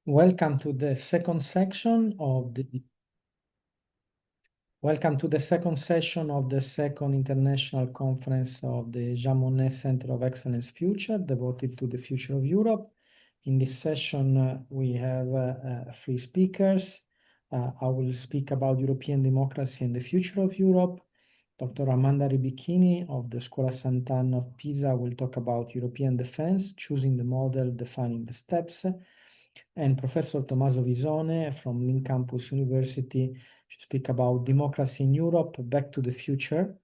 Welcome to the second section of second session of the second international conference of the Jean Monnet Center of Excellence fEUture, devoted to the future of Europe. In this session, we have three speakers. I will speak about European democracy and the future of Europe. Dr. Amanda Ribichini of the Scuola Sant'Anna of Pisa will talk about European defense, choosing the model, defining the steps. And Professor Tommaso Visone from Link Campus University to speak about democracy in Europe, back to the future.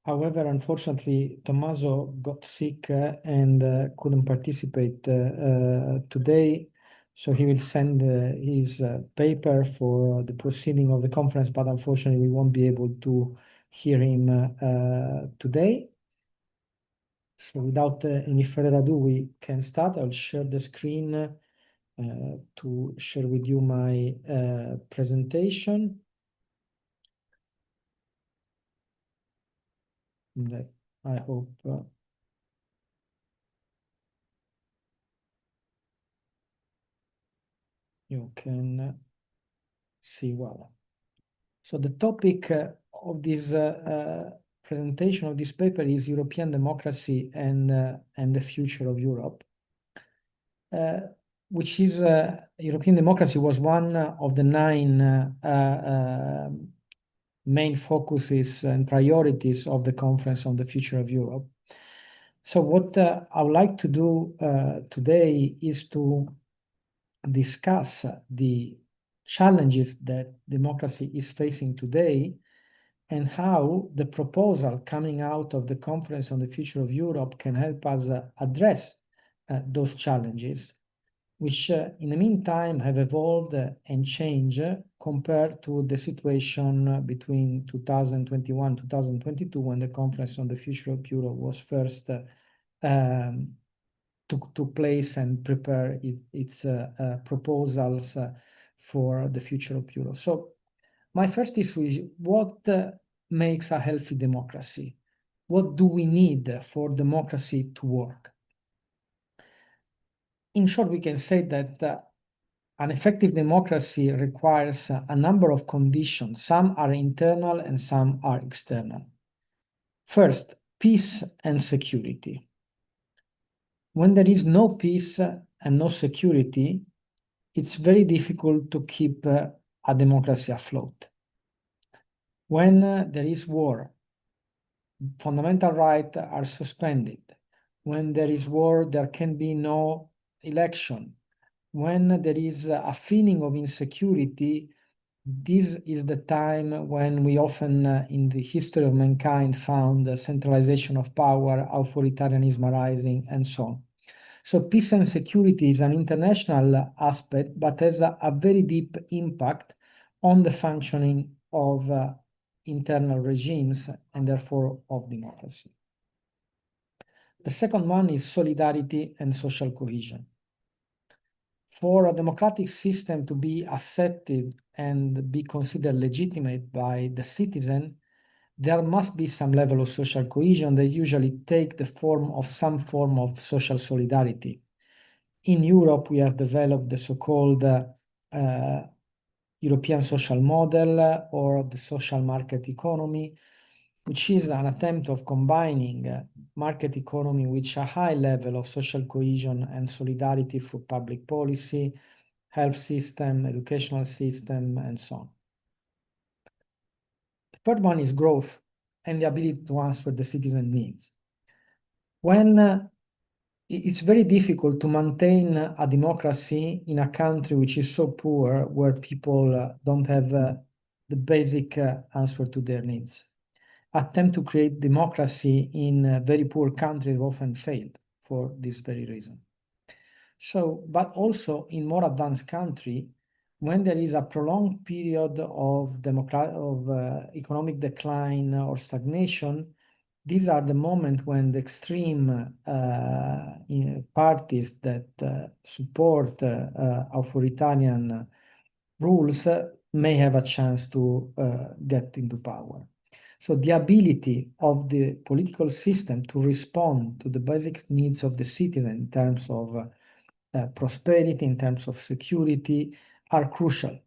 However, unfortunately, Tommaso got sick and couldn't participate today. So he will send his paper for the proceeding of the conference, but unfortunately we won't be able to hear him today. So without any further ado, we can start. I'll share the screen to share with you my presentation that I hope you can see well. So the topic of this presentation of this paper is European democracy and the future of Europe, which is European democracy was one of the 9 main focuses and priorities of the Conference on the Future of Europe. So what I would like to do today is to discuss the challenges that democracy is facing today and how the proposal coming out of the Conference on the Future of Europe can help us address those challenges, which in the meantime have evolved and changed compared to the situation between 2021, 2022, when the Conference on the Future of Europe was first took place and prepare its proposals for the future of Europe. So my first issue is what makes a healthy democracy? What do we need for democracy to work? In short, we can say that an effective democracy requires a number of conditions. Some are internal and some are external. First, peace and security. When there is no peace and no security, it's very difficult to keep a democracy afloat. When there is war, fundamental rights are suspended. When there is war, there can be no election. When there is a feeling of insecurity, this is the time when we often, in the history of mankind, found the centralization of power, authoritarianism arising, and so on. So peace and security is an international aspect, but has a very deep impact on the functioning of internal regimes and therefore of democracy. The second one is solidarity and social cohesion. For a democratic system to be accepted and be considered legitimate by the citizen, there must be some level of social cohesion that usually take the form of some form of social solidarity. In Europe, we have developed the so-called European social model or the social market economy, which is an attempt of combining market economy with a high level of social cohesion and solidarity for public policy, health system, educational system, and so on. The third one is growth and the ability to answer the citizen needs. When it's very difficult to maintain a democracy in a country which is so poor, where people don't have the basic answer to their needs. Attempt to create democracy in very poor countries often failed for this very reason. So, but also in more advanced country, when there is a prolonged period of economic decline or stagnation, these are the moments when the extreme parties that support authoritarian rules may have a chance to get into power. So the ability of the political system to respond to the basic needs of the citizen in terms of prosperity, in terms of security, are crucial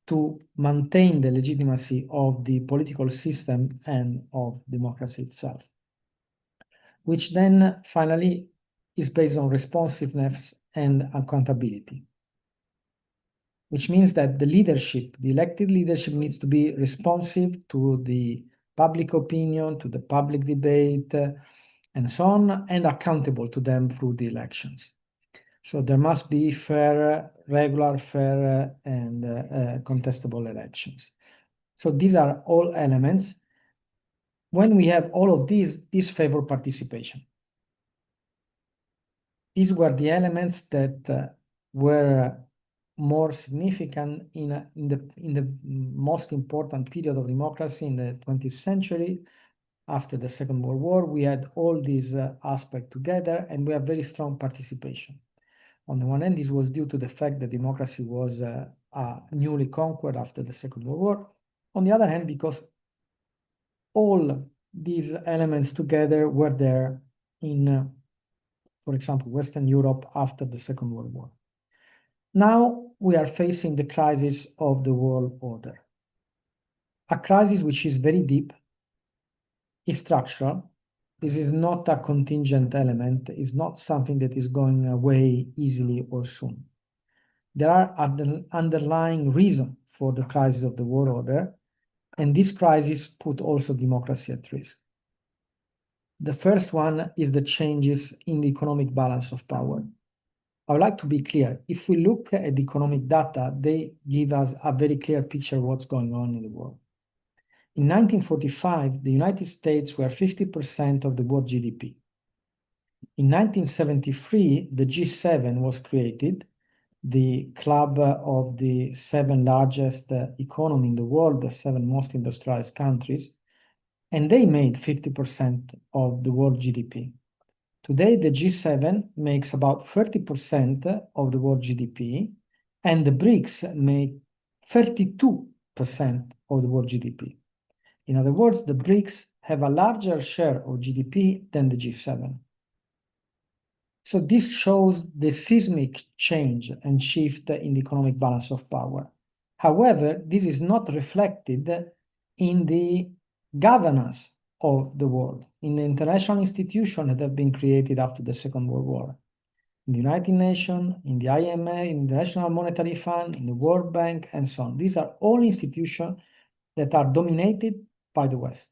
to maintain the legitimacy of the political system and of democracy itself, which then finally is based on responsiveness and accountability, which means that the leadership, the elected leadership, needs to be responsive to the public opinion, to the public debate, and so on, and accountable to them through the elections. So there must be fair, regular, fair, and contestable elections. So these are all elements. When we have all of these favor participation. These were the elements that were more significant in the most important period of democracy in the 20th century. After the Second World War, we had all these aspects together, and we have very strong participation. On the one hand, this was due to the fact that democracy was newly conquered after the Second World War. On the other hand, because all these elements together were there in, for example, Western Europe after the Second World War. Now we are facing the crisis of the world order. A crisis which is very deep, is structural. This is not a contingent element. It's not something that is going away easily or soon. There are underlying reasons for the crisis of the world order, and this crisis put also democracy at risk. The first one is the changes in the economic balance of power. I would like to be clear. If we look at the economic data, they give us a very clear picture of what's going on in the world. In 1945, the United States were 50% of the world GDP. In 1973, the G7 was created, the club of the 7 largest economy in the world, the 7 most industrialized countries, and they made 50% of the world GDP. Today, the G7 makes about 30% of the world GDP, and the BRICS make 32% of the world GDP. In other words, the BRICS have a larger share of GDP than the G7. So this shows the seismic change and shift in the economic balance of power. However, this is not reflected in the governance of the world, in the international institutions that have been created after the Second World War. In the United Nations, in the IMF, in the International Monetary Fund, in the World Bank, and so on. These are all institutions that are dominated by the West.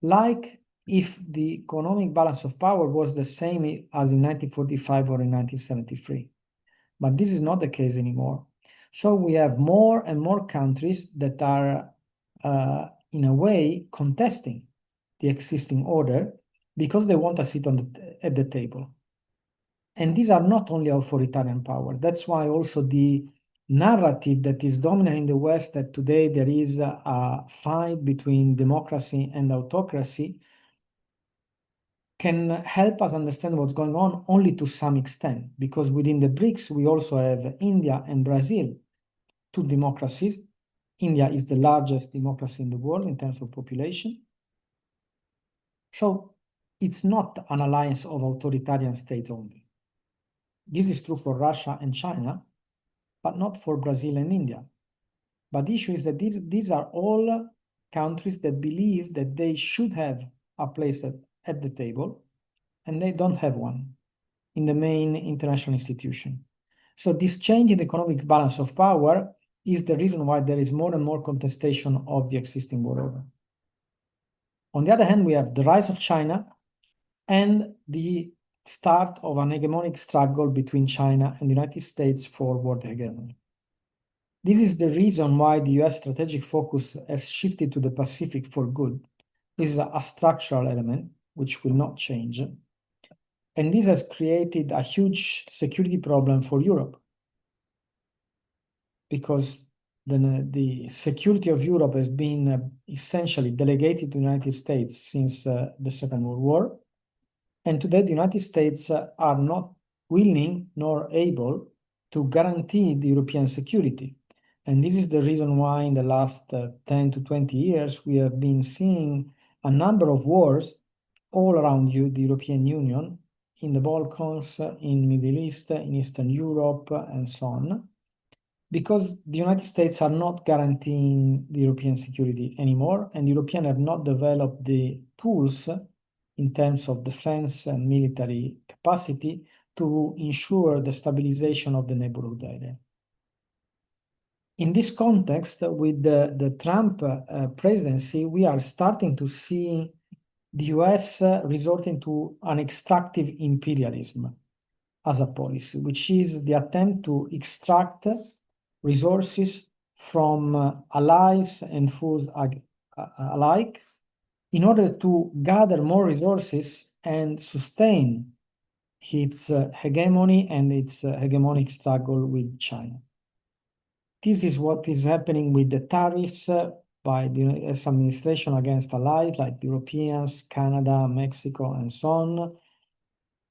Like if the economic balance of power was the same as in 1945 or in 1973. But this is not the case anymore. So we have more and more countries that are, in a way, contesting the existing order because they want a seat at the table. And these are not only authoritarian powers. That's why also the narrative that is dominant in the West, that today there is a fight between democracy and autocracy, can help us understand what's going on only to some extent, because within the BRICS, we also have India and Brazil, 2 democracies. India is the largest democracy in the world in terms of population. So it's not an alliance of authoritarian states only. This is true for Russia and China, but not for Brazil and India. But the issue is that these are all countries that believe that they should have a place at the table, and they don't have one in the main international institution. So this change in the economic balance of power is the reason why there is more and more contestation of the existing world order. On the other hand, we have the rise of China and the start of an hegemonic struggle between China and the United States for world hegemony. This is the reason why the US strategic focus has shifted to the Pacific for good. This is a structural element which will not change. And this has created a huge security problem for Europe, because the security of Europe has been essentially delegated to the United States since the Second World War. And today the United States are not willing nor able to guarantee the European security. And this is the reason why in the last 10 to 20 years, we have been seeing a number of wars all around the European Union, in the Balkans, in Middle East, in Eastern Europe, and so on, because the United States are not guaranteeing the European security anymore, and Europeans have not developed the tools in terms of defense and military capacity to ensure the stabilization of the neighborhood area. In this context, with the Trump presidency, we are starting to see the US resorting to an extractive imperialism as a policy, which is the attempt to extract resources from allies and foes alike in order to gather more resources and sustain its hegemony and its hegemonic struggle with China. This is what is happening with the tariffs by the US administration against allies like Europeans, Canada, Mexico, and so on,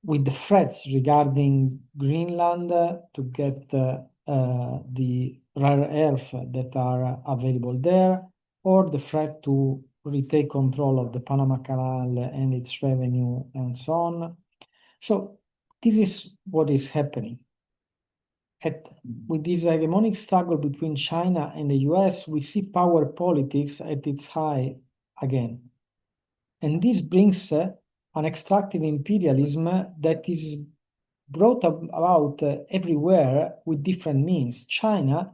with the threats regarding Greenland to get the rare earth that are available there, or the threat to retake control of the Panama Canal and its revenue and so on. So this is what is happening. With this hegemonic struggle between China and the US, we see power politics at its high again. And this brings an extractive imperialism that is brought about everywhere with different means. China,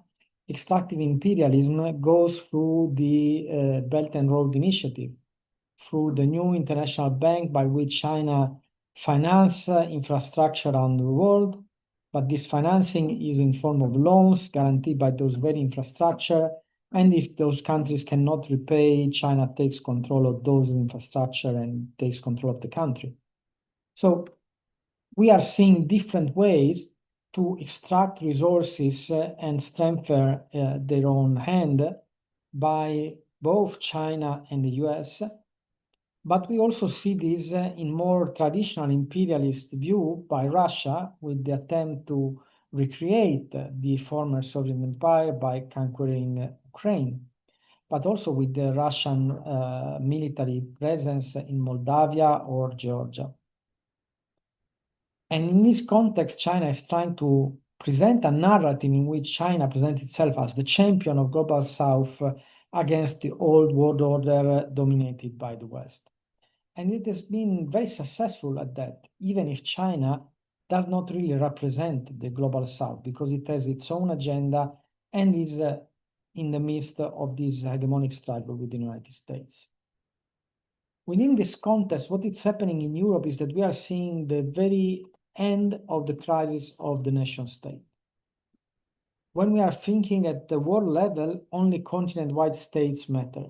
extractive imperialism goes through the Belt and Road Initiative, through the new international bank by which China finances infrastructure around the world, but this financing is in form of loans guaranteed by those very infrastructure. And if those countries cannot repay, China takes control of those infrastructure and takes control of the country. So we are seeing different ways to extract resources and strengthen their own hand by both China and the US. But we also see this in more traditional imperialist view by Russia, with the attempt to recreate the former Soviet Empire by conquering Ukraine, but also with the Russian military presence in Moldavia or Georgia. And in this context, China is trying to present a narrative in which China presents itself as the champion of Global South against the old world order dominated by the West. And it has been very successful at that, even if China does not really represent the Global South, because it has its own agenda and is in the midst of this hegemonic struggle with the United States. Within this context, what is happening in Europe is that we are seeing the very end of the crisis of the nation state. When we are thinking at the world level, only continent-wide states matter.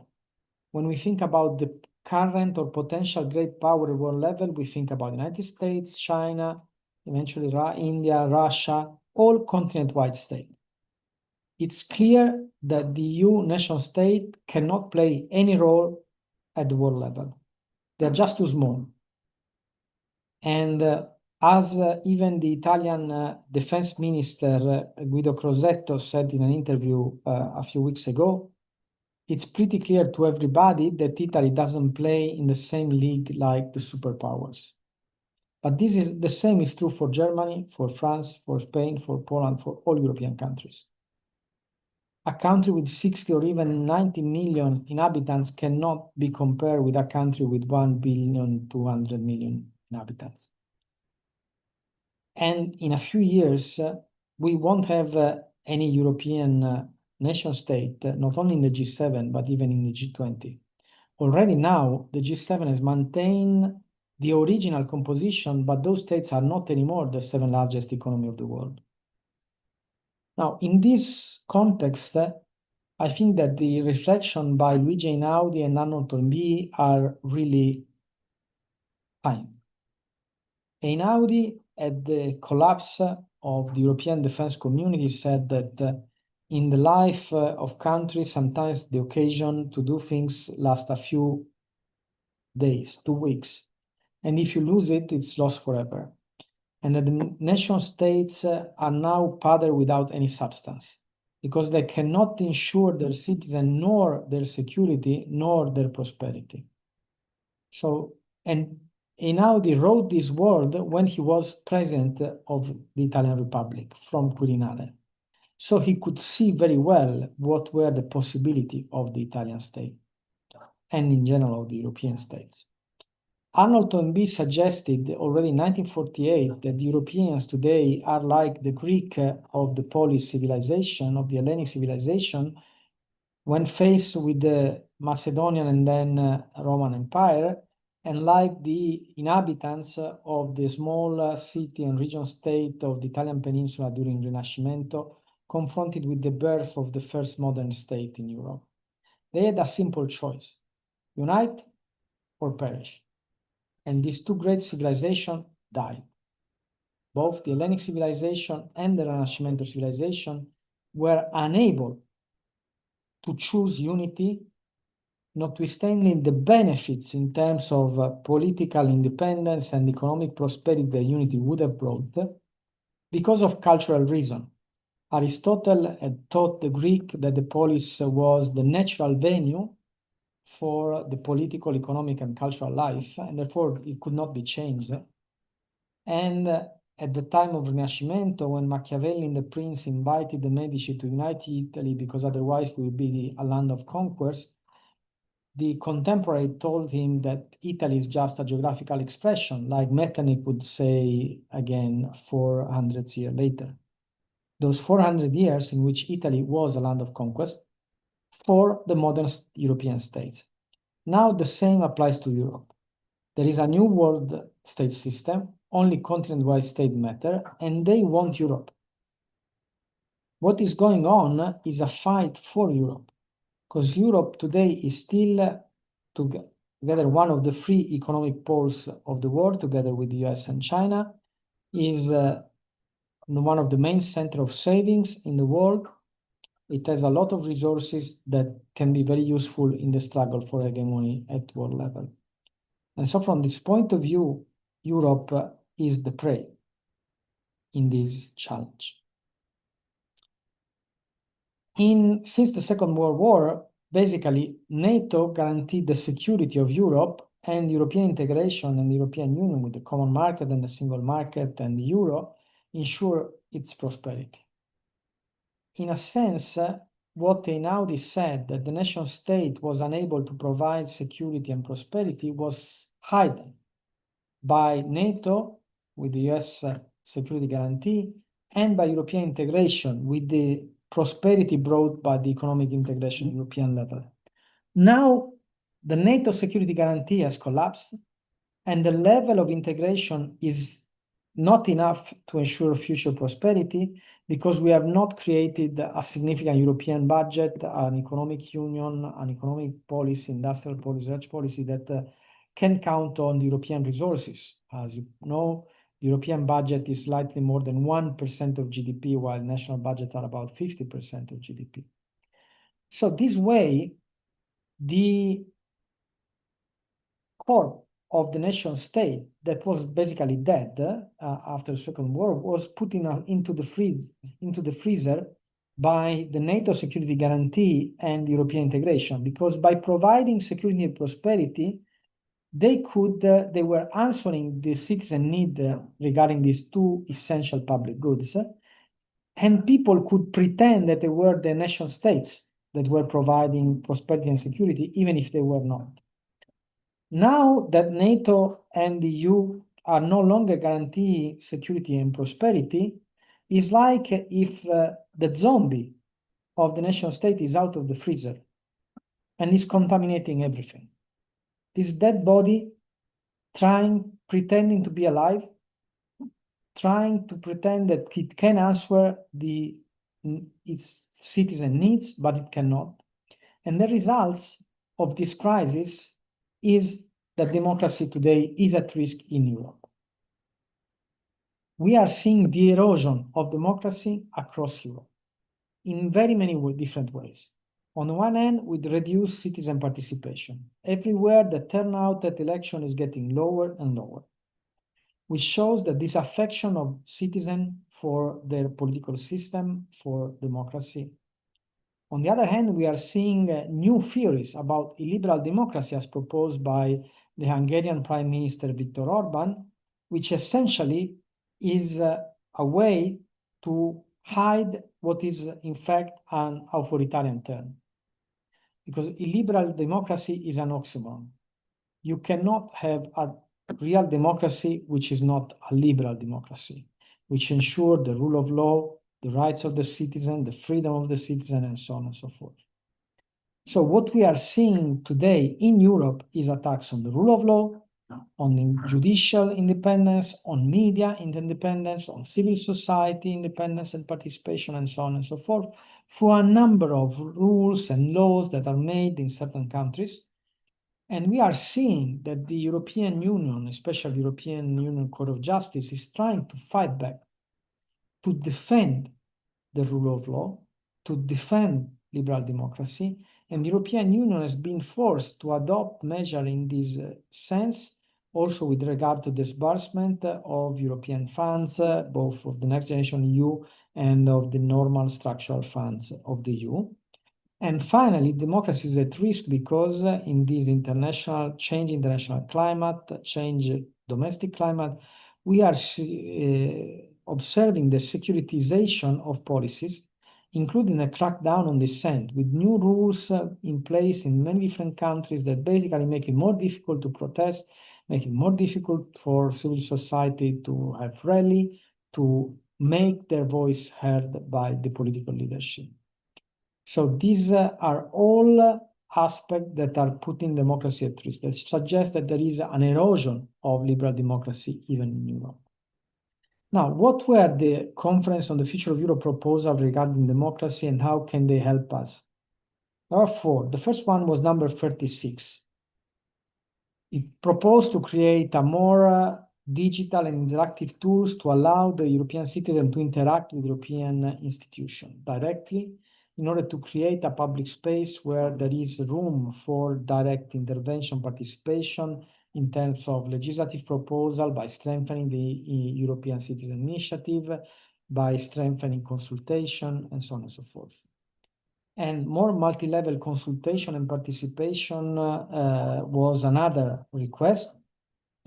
When we think about the current or potential great power at world level, we think about the United States, China, eventually India, Russia, all continent-wide states. It's clear that the EU nation state cannot play any role at the world level. They're just too small. And as even the Italian defense minister Guido Crosetto said in an interview a few weeks ago, it's pretty clear to everybody that Italy doesn't play in the same league like the superpowers. But this is the same is true for Germany, for France, for Spain, for Poland, for all European countries. A country with 60 or even 90 million inhabitants cannot be compared with a country with 1,200,000,000 inhabitants. And in a few years, we won't have any European nation state, not only in the G7, but even in the G20. Already now, the G7 has maintained the original composition, but those states are not anymore the 7th largest economy of the world. Now, in this context, I think that the reflection by Luigi Einaudi and Arnold Toynbee are really fine. Einaudi, at the collapse of the European defense community, said that in the life of countries, sometimes the occasion to do things lasts a few days, 2 weeks. And if you lose it, it's lost forever. And that the nation states are now powder without any substance, because they cannot ensure their citizens nor their security nor their prosperity. So, and Einaudi wrote this word when he was president of the Italian Republic from Quirinale. So he could see very well what were the possibility of the Italian state and in general of the European states. Arnold Toynbee suggested already in 1948 that the Europeans today are like the Greek of the Polish civilization, of the Hellenic civilization, when faced with the Macedonian and then Roman Empire, and like the inhabitants of the small city and region state of the Italian peninsula during Rinascimento, confronted with the birth of the first modern state in Europe. They had a simple choice: unite or perish. And these two great civilizations died. Both the Hellenic civilization and the Rinascimento civilization were unable to choose unity, notwithstanding the benefits in terms of political independence and economic prosperity that unity would have brought, because of cultural reason. Aristotle had taught the Greek that the polis was the natural venue for the political, economic, and cultural life, and therefore it could not be changed. And at the time of Rinascimento, when Machiavelli and the Prince invited the Medici to unite Italy because otherwise we would be a land of conquest, the contemporary told him that Italy is just a geographical expression, like Metternich would say again 400 years later. Those 400 years in which Italy was a land of conquest for the modern European states. Now the same applies to Europe. There is a new world state system, only continent-wide state matter, and they want Europe. What is going on is a fight for Europe, because Europe today is still together one of the three economic poles of the world, together with the US and China, is one of the main centers of savings in the world. It has a lot of resources that can be very useful in the struggle for hegemony at world level. And so from this point of view, Europe is the prey in this challenge. Since the Second World War, basically, NATO guaranteed the security of Europe, and European integration and the European Union with the common market and the single market and the euro ensure its prosperity. In a sense, what Einaudi said, that the nation state was unable to provide security and prosperity, was hidden by NATO with the US security guarantee and by European integration with the prosperity brought by the economic integration at European level. Now, the NATO security guarantee has collapsed, and the level of integration is not enough to ensure future prosperity, because we have not created a significant European budget, an economic union, an economic policy, industrial policy, research policy that can count on the European resources. As you know, the European budget is slightly more than 1% of GDP, while national budgets are about 50% of GDP. So this way, the core of the nation state that was basically dead after the Second World was put into the freezer by the NATO security guarantee and European integration, because by providing security and prosperity, they were answering the citizen need regarding these two essential public goods, and people could pretend that they were the nation states that were providing prosperity and security, even if they were not. Now that NATO and the EU are no longer guaranteeing security and prosperity, it's like if the zombie of the nation state is out of the freezer and is contaminating everything. This dead body pretending to be alive, trying to pretend that it can answer its citizen needs, but it cannot. And the results of this crisis is that democracy today is at risk in Europe. We are seeing the erosion of democracy across Europe in very many different ways. On the one hand, with reduced citizen participation. Everywhere the turnout at election is getting lower and lower, which shows the disaffection of citizens for their political system, for democracy. On the other hand, we are seeing new theories about illiberal democracy as proposed by the Hungarian Prime Minister Viktor Orban, which essentially is a way to hide what is in fact an authoritarian term. Because illiberal democracy is an oxymoron. You cannot have a real democracy which is not a liberal democracy, which ensures the rule of law, the rights of the citizen, the freedom of the citizen, and so on and so forth. So what we are seeing today in Europe is attacks on the rule of law, on judicial independence, on media independence, on civil society independence and participation, and so on and so forth, for a number of rules and laws that are made in certain countries. And we are seeing that the European Union, especially the European Union Court of Justice, is trying to fight back, to defend the rule of law, to defend liberal democracy. And the European Union has been forced to adopt measures in this sense, also with regard to disbursement of European funds, both of the Next Generation EU and of the normal structural funds of the EU. And finally, democracy is at risk because in this international climate, change domestic climate, we are observing the securitization of policies, including a crackdown on dissent, with new rules in place in many different countries that basically make it more difficult to protest, make it more difficult for civil society to have rally, to make their voice heard by the political leadership. So these are all aspects that are putting democracy at risk, that suggest that there is an erosion of liberal democracy even in Europe. Now, what were the Conference on the Future of Europe proposals regarding democracy and how can they help us? There are four. The first one was number 36. It proposed to create a more digital and interactive tools to allow the European citizen to interact with European institutions directly, in order to create a public space where there is room for direct intervention participation in terms of legislative proposal, by strengthening the European Citizen Initiative, by strengthening consultation, and so on and so forth. And more multi-level consultation and participation was another request.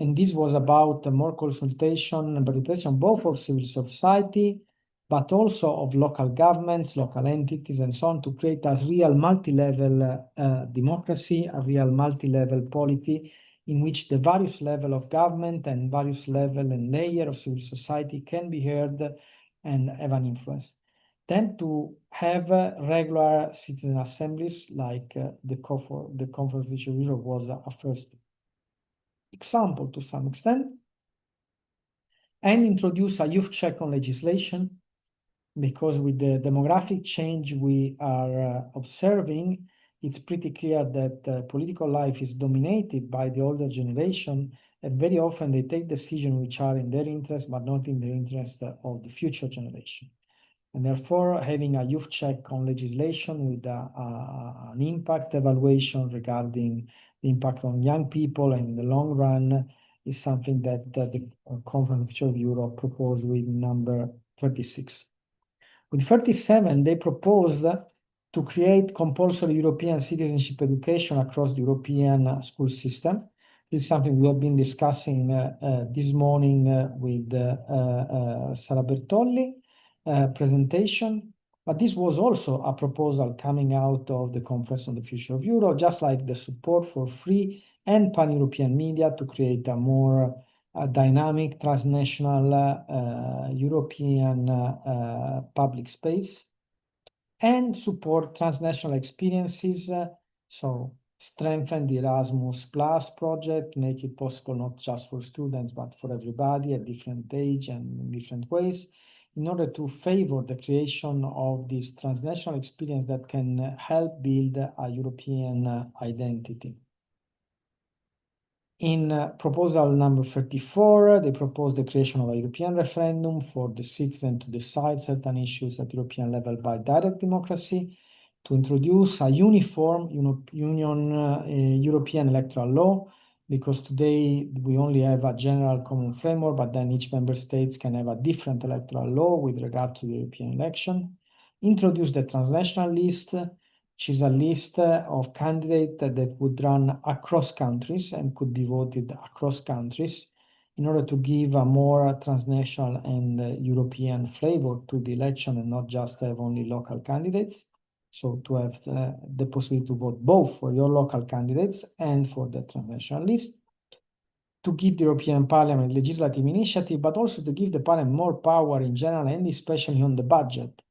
And this was about more consultation and participation, both of civil society, but also of local governments, local entities, and so on, to create a real multi-level democracy, a real multi-level polity, in which the various levels of government and various levels and layers of civil society can be heard and have an influence. Then to have regular citizen assemblies, like the Conference of Europe was a first example to some extent, and introduce a youth check on legislation, because with the demographic change we are observing, it's pretty clear that political life is dominated by the older generation, and very often they take decisions which are in their interest, but not in the interest of the future generation. And therefore, having a youth check on legislation with an impact evaluation regarding the impact on young people and in the long run is something that the Conference of Europe proposed with number 36. With 37, they proposed to create compulsory European citizenship education across the European school system. This is something we have been discussing this morning with Sara Bertolli presentation. But this was also a proposal coming out of the Conference on the Future of Europe, just like the support for free and pan-European media to create a more dynamic, transnational European public space, and support transnational experiences, so strengthen the Erasmus Plus project, make it possible not just for students, but for everybody at different age and in different ways, in order to favor the creation of this transnational experience that can help build a European identity. In proposal number 34, they propose the creation of a European referendum for the citizen to decide certain issues at European level by direct democracy, to introduce a uniform European electoral law, because today we only have a general common framework, but then each member states can have a different electoral law with regard to the European election. Introduce the transnational list, which is a list of candidates that would run across countries and could be voted across countries in order to give a more transnational and European flavor to the election and not just have only local candidates. So to have the possibility to vote both for your local candidates and for the transnational list, to give the European Parliament legislative initiative, but also to give the Parliament more power in general and especially on the budget.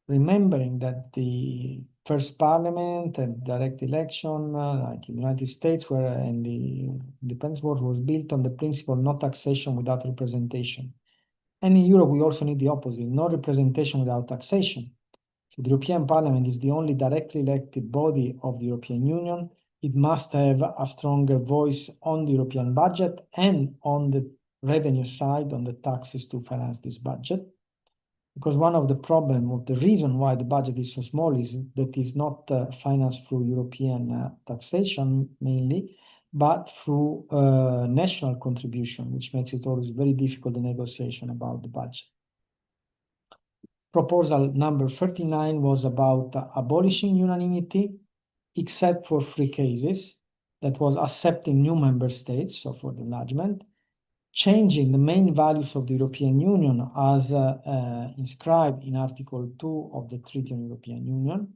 Remembering that the first Parliament and direct election, like in the United States, where and the independence war was built on the principle of no taxation without representation. And in Europe, we also need the opposite, no representation without taxation. So the European Parliament is the only directly elected body of the European Union. It must have a stronger voice on the European budget and on the revenue side, on the taxes to finance this budget. Because one of the problems, of the reason why the budget is so small is that it's not financed through European taxation mainly, but through national contribution, which makes it always very difficult, the negotiation about the budget. Proposal number 39 was about abolishing unanimity, except for 3 cases. That was accepting new member states, so for the enlargement, changing the main values of the European Union as inscribed in Article 2 of the Treaty on European Union,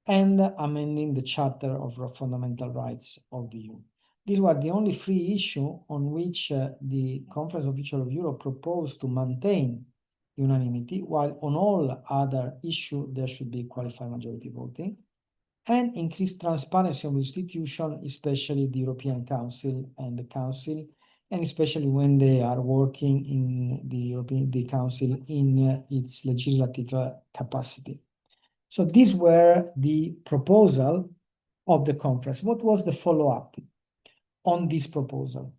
and amending the Charter of Fundamental Rights of the EU. These were the only 3 issues on which the Conference of F'EUture of Europe proposed to maintain unanimity, while on all other issues there should be qualified majority voting, and increase transparency of institutions, especially the European Council and the Council, and especially when they are working in the Council in its legislative capacity. So these were the proposal of the conference. What was the follow-up on this proposal?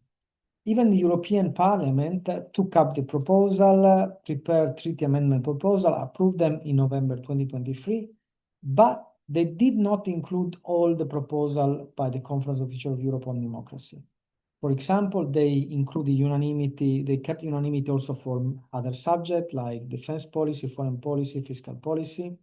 Even the European Parliament took up the proposal, prepared treaty amendment proposal, approved them in November 2023, but they did not include all the proposal by the Conference of F'EUture of Europe on democracy. For example, they included unanimity, they kept unanimity also for other subjects like defense policy, foreign policy, fiscal policy,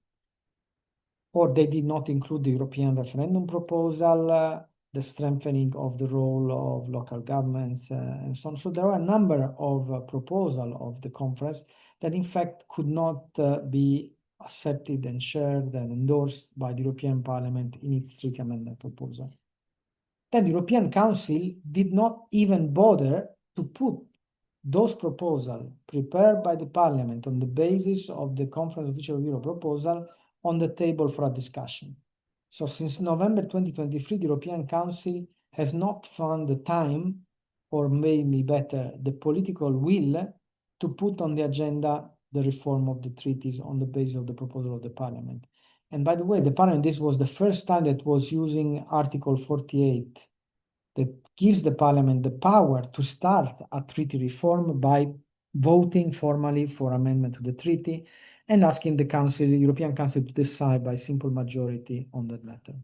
or they did not include the European referendum proposal, the strengthening of the role of local governments, and so on. So there are a number of proposals of the conference that in fact could not be accepted and shared and endorsed by the European Parliament in its treaty amendment proposal. Then the European Council did not even bother to put those proposals prepared by the Parliament on the basis of the Conference of F'EUture of Europe proposal on the table for a discussion. So since November 2023, the European Council has not found the time, or maybe better, the political will to put on the agenda the reform of the treaties on the basis of the proposal of the Parliament. And by the way, the Parliament, this was the first time that was using Article 48, that gives the Parliament the power to start a treaty reform by voting formally for amendment to the treaty and asking the Council, the European Council, to decide by simple majority on that matter.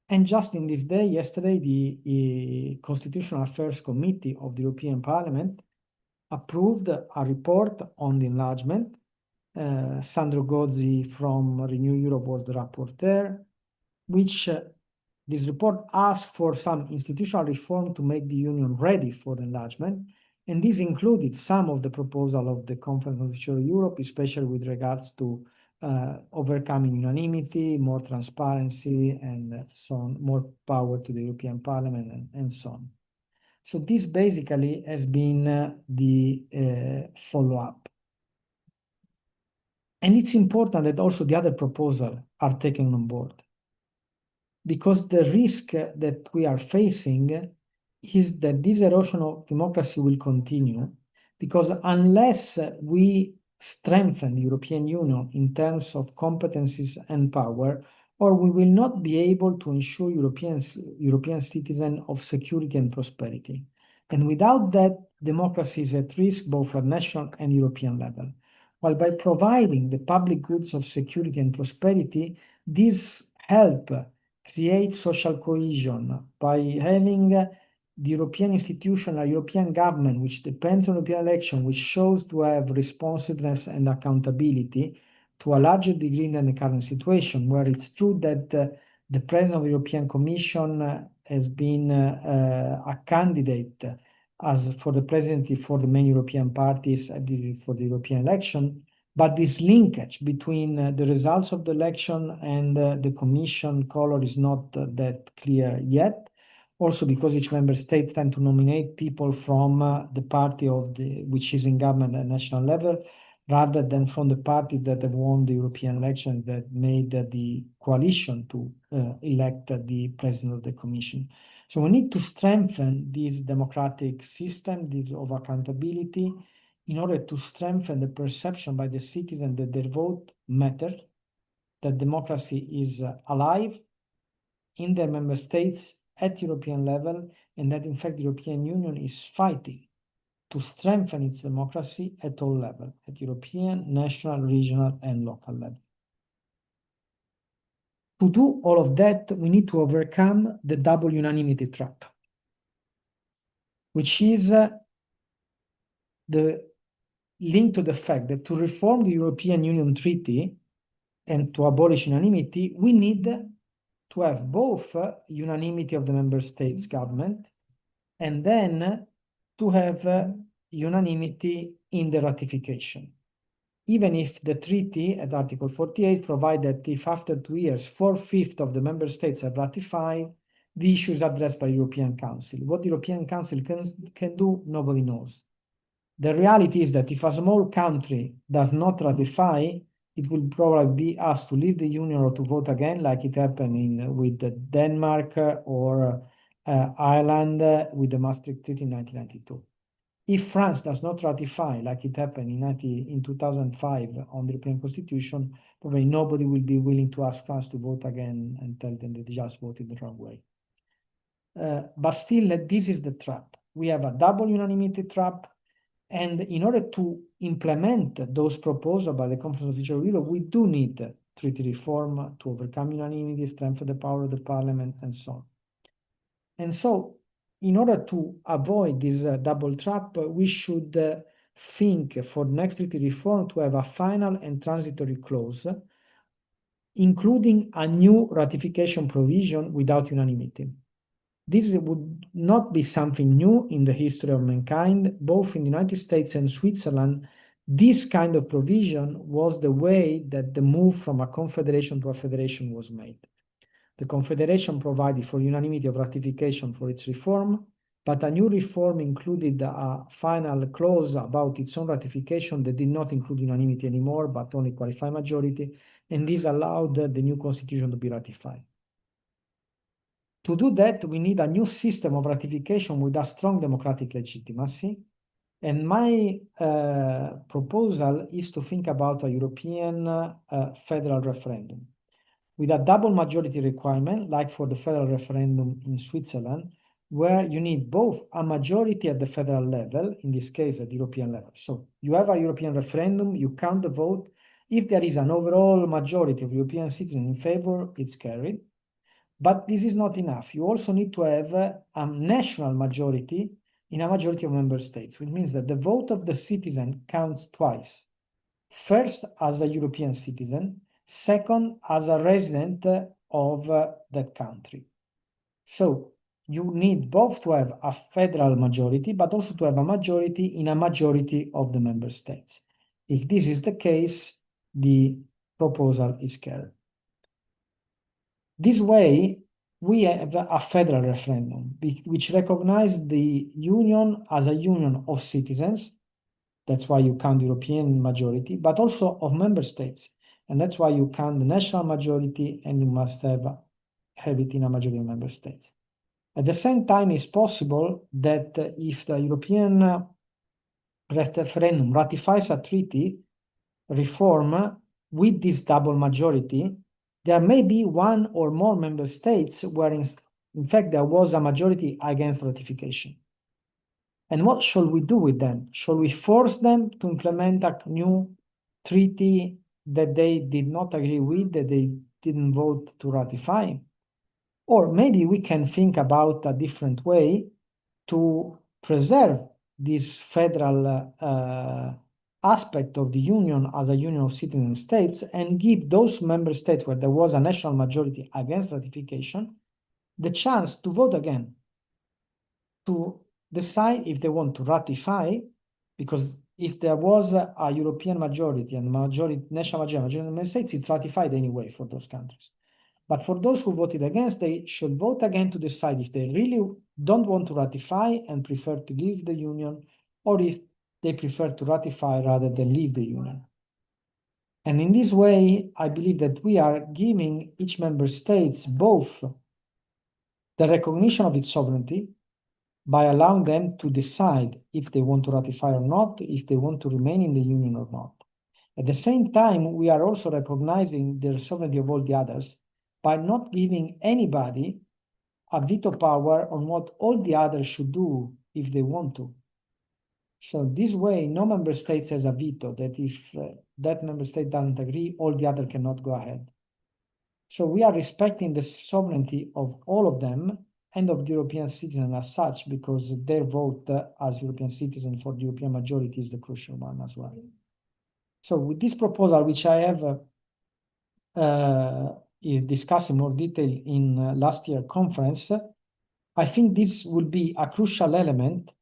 And just in this day, yesterday, the Constitutional Affairs Committee of the European Parliament approved a report on the enlargement. Sandro Gozzi from Renew Europe was the rapporteur, which this report asked for some institutional reform to make the Union ready for the enlargement, and this included some of the proposal of the Conference of F'EUture Europe, especially with regards to overcoming unanimity, more transparency, and so on, more power to the European Parliament, and so on. So this basically has been the follow-up. And it's important that also the other proposals are taken on board, because the risk that we are facing is that this erosion of democracy will continue, because unless we strengthen the European Union in terms of competencies and power, or we will not be able to ensure European citizens of security and prosperity. And without that, democracy is at risk both at national and European level. While by providing the public goods of security and prosperity, this help create social cohesion by having the European institution, a European government, which depends on European election, which shows to have responsiveness and accountability, to a larger degree than the current situation, where it's true that the President of the European Commission has been a candidate as for the presidency for the main European parties for the European election. But this linkage between the results of the election and the Commission color is not that clear yet. Also because each member state tend to nominate people from the party which is in government at national level, rather than from the parties that have won the European election that made the coalition to elect the president of the Commission. So we need to strengthen this democratic system, this of accountability, in order to strengthen the perception by the citizen that their vote matters, that democracy is alive in their member states at European level, and that in fact the European Union is fighting to strengthen its democracy at all levels, at European, national, regional, and local level. To do all of that, we need to overcome the double unanimity trap, which is the link to the fact that to reform the European Union Treaty and to abolish unanimity, we need to have both unanimity of the member states government and then to have unanimity in the ratification. Even if the treaty at Article 48 provides that if after 2 years, 4/5 of the member states have ratified, the issue is addressed by European Council. What the European Council can do, nobody knows. The reality is that if a small country does not ratify, it will probably be asked to leave the Union or to vote again, like it happened with Denmark or Ireland with the Maastricht Treaty in 1992. If France does not ratify, like it happened in 2005 on the European Constitution, probably nobody will be willing to ask France to vote again and tell them that they just voted the wrong way. But still, this is the trap. We have a double unanimity trap. And in order to implement those proposals by the Conference of Future of Europe, we do need treaty reform to overcome unanimity, strengthen the power of the parliament, and so on. And so, in order to avoid this double trap, we should think for the next treaty reform to have a final and transitory clause, including a new ratification provision without unanimity. This would not be something new in the history of mankind. Both in the United States and Switzerland, this kind of provision was the way that the move from a confederation to a federation was made. The confederation provided for unanimity of ratification for its reform, but a new reform included a final clause about its own ratification that did not include unanimity anymore, but only qualified majority, and this allowed the new constitution to be ratified. To do that, we need a new system of ratification with a strong democratic legitimacy. And my proposal is to think about a European federal referendum with a double majority requirement, like for the federal referendum in Switzerland, where you need both a majority at the federal level, in this case at the European level. So you have a European referendum, you count the vote. If there is an overall majority of European citizens in favor, it's carried. But this is not enough. You also need to have a national majority in a majority of member states, which means that the vote of the citizen counts twice. First, as a European citizen. Second, as a resident of that country. So you need both to have a federal majority, but also to have a majority in a majority of the member states. If this is the case, the proposal is carried. This way, we have a federal referendum, which recognizes the union as a union of citizens. That's why you count the European majority, but also of member states. And that's why you count the national majority, and you must have it in a majority of member states. At the same time, it's possible that if the European referendum ratifies a treaty reform with this double majority, there may be one or more member states where, in fact, there was a majority against ratification. And what shall we do with them? Shall we force them to implement a new treaty that they did not agree with, that they didn't vote to ratify? Or maybe we can think about a different way to preserve this federal aspect of the Union as a union of citizen states and give those member states where there was a national majority against ratification the chance to vote again, to decide if they want to ratify, because if there was a European majority and national majority in the member states, it's ratified anyway for those countries. But for those who voted against, they should vote again to decide if they really don't want to ratify and prefer to leave the Union, or if they prefer to ratify rather than leave the Union. And in this way, I believe that we are giving each member states both the recognition of its sovereignty by allowing them to decide if they want to ratify or not, if they want to remain in the Union or not. At the same time, we are also recognizing the sovereignty of all the others by not giving anybody a veto power on what all the others should do if they want to. So this way, no member state has a veto that if that member state doesn't agree, all the other cannot go ahead. So we are respecting the sovereignty of all of them and of the European citizens as such, because their vote as European citizen for the European majority is the crucial one as well. So with this proposal, which I have discussed in more detail in last year's conference, I think this will be a crucial element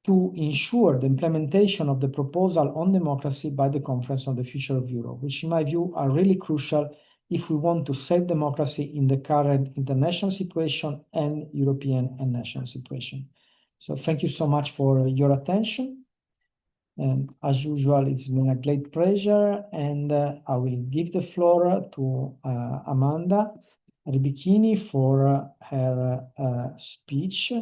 to ensure the implementation of the proposal on democracy by the Conference on the Future of Europe, which in my view are really crucial if we want to save democracy in the current international situation and European and national situation. So thank you so much for your attention. And as usual, it's been a great pleasure, and I will give the floor to Amanda Ribicchini for her speech.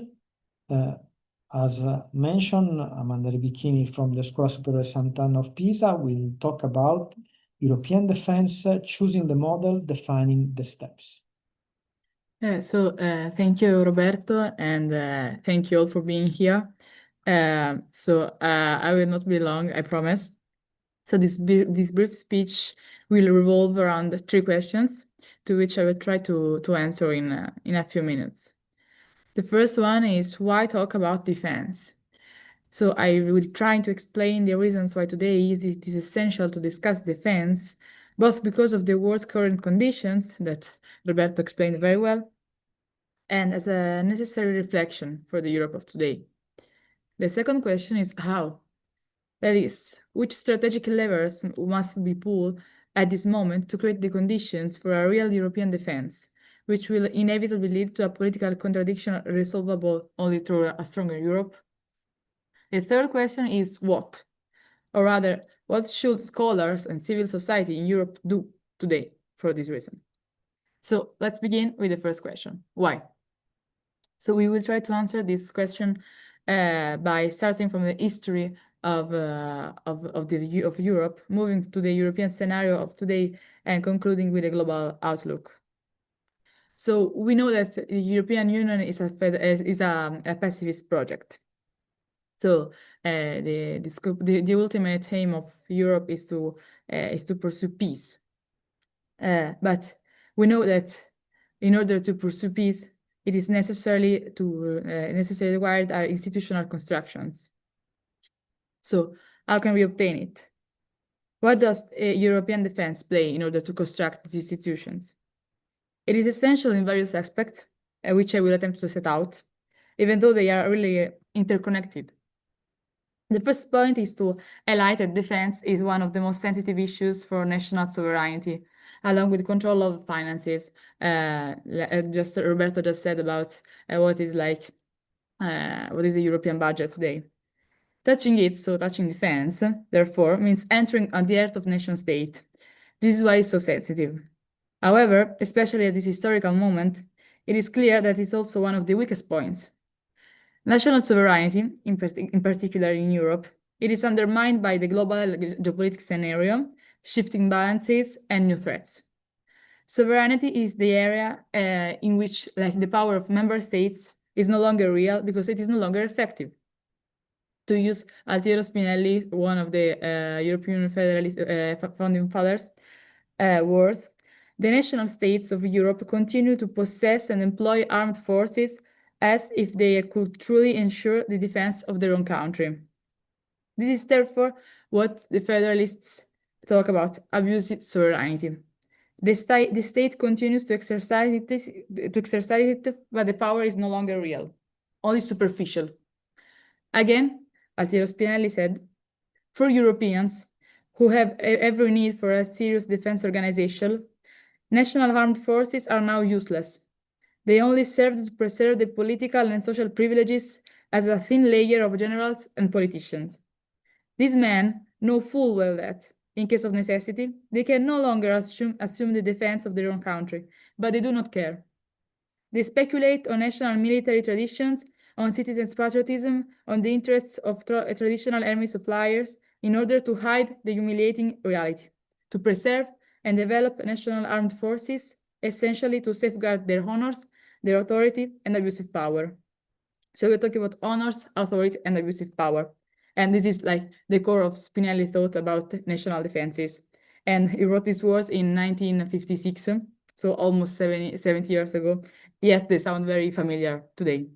As mentioned, Amanda Ribicchini from the Scuola Superiore Sant'Anna of Pisa will talk about European defense, choosing the model, defining the steps. Thank you, Roberto, and thank you all for being here. I will not be long, I promise. So this brief speech will revolve around 3 questions, to which I will try to answer in a few minutes. The first one is, why talk about defense? So I will try to explain the reasons why today it is essential to discuss defense, both because of the world's current conditions that Roberto explained very well, and as a necessary reflection for the Europe of today. The second question is how? That is, which strategic levers must be pulled at this moment to create the conditions for a real European defense, which will inevitably lead to a political contradiction resolvable only through a stronger Europe? The third question is what? Or rather, what should scholars and civil society in Europe do today for this reason? So let's begin with the first question, why? So we will try to answer this question by starting from the history of Europe, moving to the European scenario of today, and concluding with a global outlook. So we know that the European Union is a pacifist project. So the ultimate aim of Europe is to pursue peace. But we know that in order to pursue peace, it is necessarily required are institutional constructions. So how can we obtain it? What does European defense play in order to construct these institutions? It is essential in various aspects, which I will attempt to set out, even though they are really interconnected. The first point is to highlight that defense is one of the most sensitive issues for national sovereignty, along with control of finances. Roberto just said about what is the European budget today. Touching defense, therefore, means entering on the earth of nation state. This is why it's so sensitive. However, especially at this historical moment, it is clear that it's also one of the weakest points. National sovereignty, in particular in Europe, it is undermined by the global geopolitical scenario, shifting balances, and new threats. Sovereignty is the area in which the power of member states is no longer real because it is no longer effective. To use Altiero Spinelli, one of the European Federalist founding fathers, words, the national states of Europe continue to possess and employ armed forces as if they could truly ensure the defense of their own country. This is therefore what the Federalists talk about abusive sovereignty. The state continues to exercise it, but the power is no longer real, only superficial. Again, Altiero Spinelli said, for Europeans who have every need for a serious defense organization, national armed forces are now useless. They only serve to preserve the political and social privileges as a thin layer of generals and politicians. These men know full well that, in case of necessity, they can no longer assume the defense of their own country, but they do not care. They speculate on national military traditions, on citizens' patriotism, on the interests of traditional army suppliers, in order to hide the humiliating reality, to preserve and develop national armed forces, essentially to safeguard their honors, their authority, and abusive power. So we're talking about honors, authority, and abusive power. And this is like the core of Spinelli thought about national defenses. And he wrote these words in 1956, so almost 70 years ago. Yet they sound very familiar today.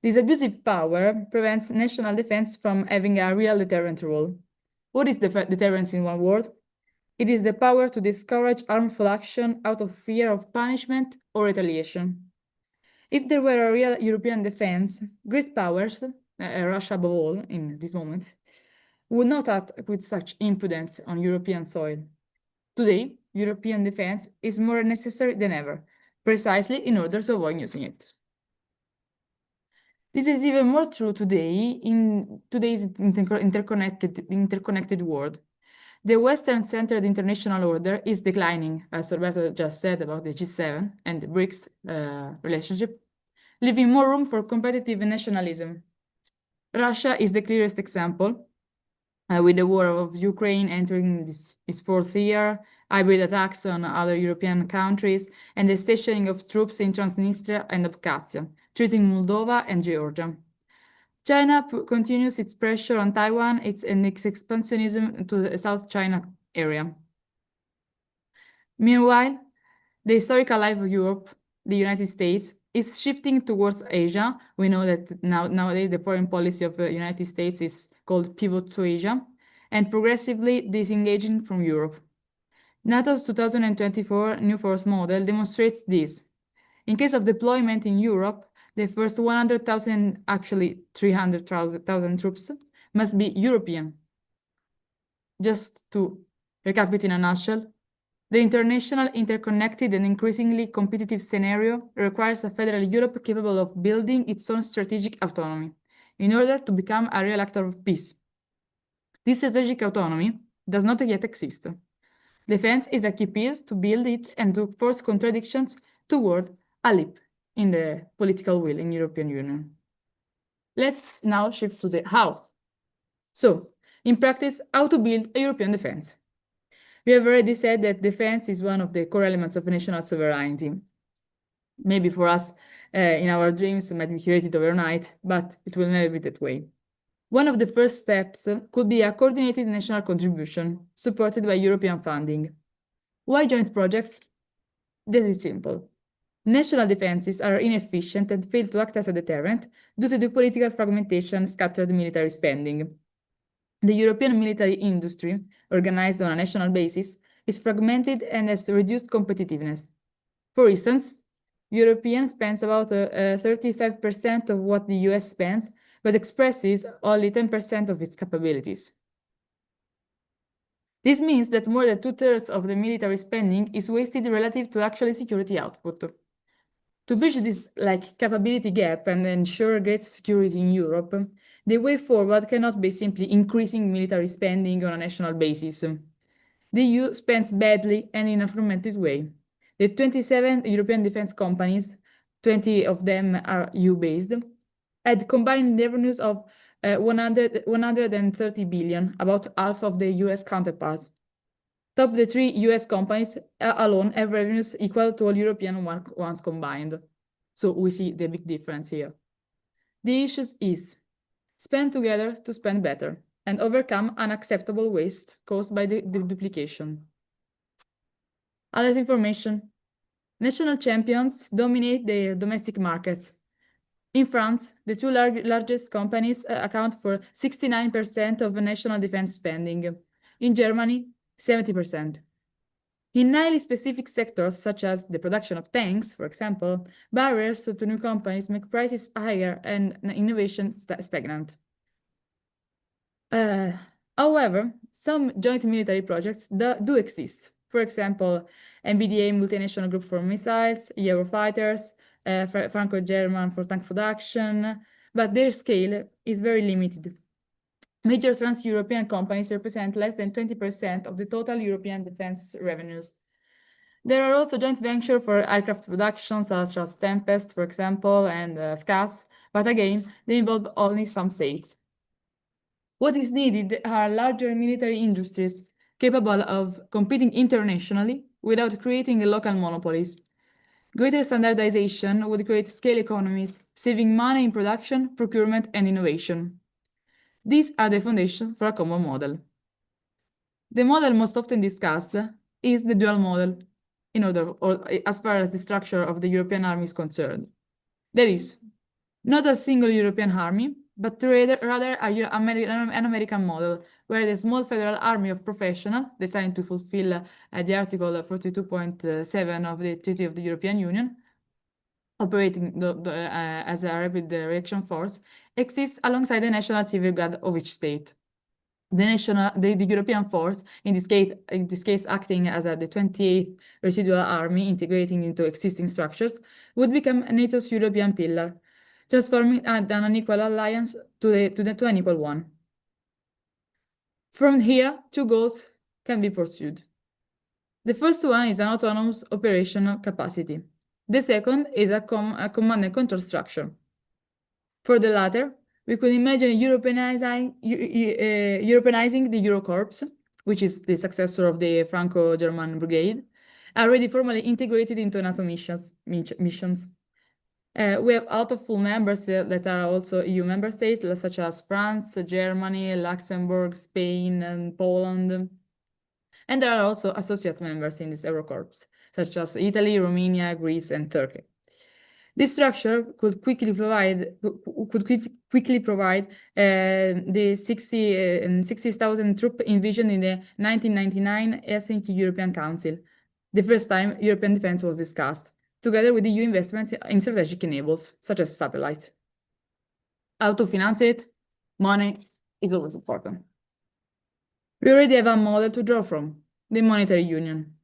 This abusive power prevents national defense from having a real deterrent role. What is deterrence in one word? It is the power to discourage harmful action out of fear of punishment or retaliation. If there were a real European defense, great powers, Russia above all in this moment, would not act with such impudence on European soil. Today, European defense is more necessary than ever, precisely in order to avoid using it. This is even more true today in today's interconnected world. The Western-centered international order is declining, as Roberto just said about the G7 and the BRICS relationship, leaving more room for competitive nationalism. Russia is the clearest example, with the war of Ukraine entering its fourth year, hybrid attacks on other European countries, and the stationing of troops in Transnistria and Abkhazia, treating Moldova and Georgia. China continues its pressure on Taiwan and its expansionism to the South China area. Meanwhile, the historical life of Europe, the United States, is shifting towards Asia. We know that nowadays the foreign policy of the United States is called pivot to Asia, and progressively disengaging from Europe. NATO's 2024 New Force Model demonstrates this. In case of deployment in Europe, the first 100,000, actually 300,000 troops must be European. Just to recap it in a nutshell, the international, interconnected, and increasingly competitive scenario requires a federal Europe capable of building its own strategic autonomy in order to become a real actor of peace. This strategic autonomy does not yet exist. Defense is a key piece to build it and to force contradictions toward a leap in the political will in European Union. Let's now shift to the how. So, in practice, how to build a European defense. We have already said that defense is one of the core elements of national sovereignty. Maybe for us, in our dreams, it might be created overnight, but it will never be that way. One of the first steps could be a coordinated national contribution supported by European funding. Why joint projects? This is simple. National defenses are inefficient and fail to act as a deterrent due to the political fragmentation and scattered military spending. The European military industry, organized on a national basis, is fragmented and has reduced competitiveness. For instance, European spends about 35% of what the US spends, but expresses only 10% of its capabilities. This means that more than 2/3 of the military spending is wasted relative to actual security output. To bridge this capability gap and ensure greater security in Europe, the way forward cannot be simply increasing military spending on a national basis. The EU spends badly and in a fragmented way. The 27 European defense companies, 20 of them are EU-based, had combined revenues of 130 billion, about half of the US counterparts. Top the 3 US companies alone have revenues equal to all European ones combined. So we see the big difference here. The issue is spend together to spend better and overcome unacceptable waste caused by the duplication. Other information. National champions dominate their domestic markets. In France, the two largest companies account for 69% of national defense spending. In Germany, 70%. In highly specific sectors, such as the production of tanks, for example, barriers to new companies make prices higher and innovation stagnant. However, some joint military projects do exist. For example, MBDA, Multinational Group for Missiles, Eurofighters, Franco-German for tank production, but their scale is very limited. Major trans-European companies represent less than 20% of the total European defense revenues. There are also joint ventures for aircraft production, such as Tempest, for example, and FCAS, but again, they involve only some states. What is needed are larger military industries capable of competing internationally without creating local monopolies. Greater standardization would create scale economies, saving money in production, procurement, and innovation. These are the foundation for a common model. The model most often discussed is the dual model, as far as the structure of the European army is concerned. That is, not a single European army, but rather an American model, where the small federal army of professionals, designed to fulfill the Article 42.7 of the Treaty of the European Union, operating as a rapid reaction force, exists alongside the national civil guard of each state. The European force, in this case acting as the 28th residual army integrating into existing structures, would become NATO's European pillar, transforming an unequal alliance to an equal one. From here, two goals can be pursued. The first one is an autonomous operational capacity. The second is a command and control structure. For the latter, we could imagine Europeanizing the Eurocorps, which is the successor of the Franco-German Brigade, already formally integrated into NATO missions. We have out of full members that are also EU member states, such as France, Germany, Luxembourg, Spain, and Poland. And there are also associate members in this Eurocorps, such as Italy, Romania, Greece, and Turkey. This structure could quickly provide the 60,000 troops envisioned in the 1999 Helsinki European Council, the first time European defense was discussed, together with EU investments in strategic enablers, such as satellites. How to finance it? Money is always important. We already have a model to draw from, the monetary union.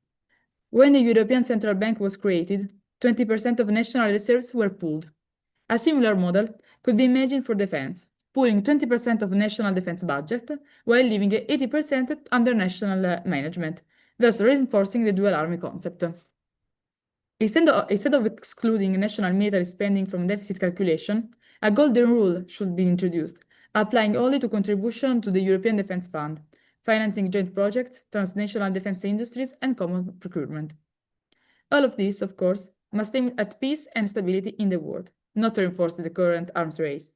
When the European Central Bank was created, 20% of national reserves were pooled. A similar model could be imagined for defense, pooling 20% of national defense budget while leaving 80% under national management, thus reinforcing the dual army concept. Instead of excluding national military spending from deficit calculation, a golden rule should be introduced, applying only to contribution to the European Defence Fund, financing joint projects, transnational defense industries, and common procurement. All of this, of course, must aim at peace and stability in the world, not to reinforce the current arms race.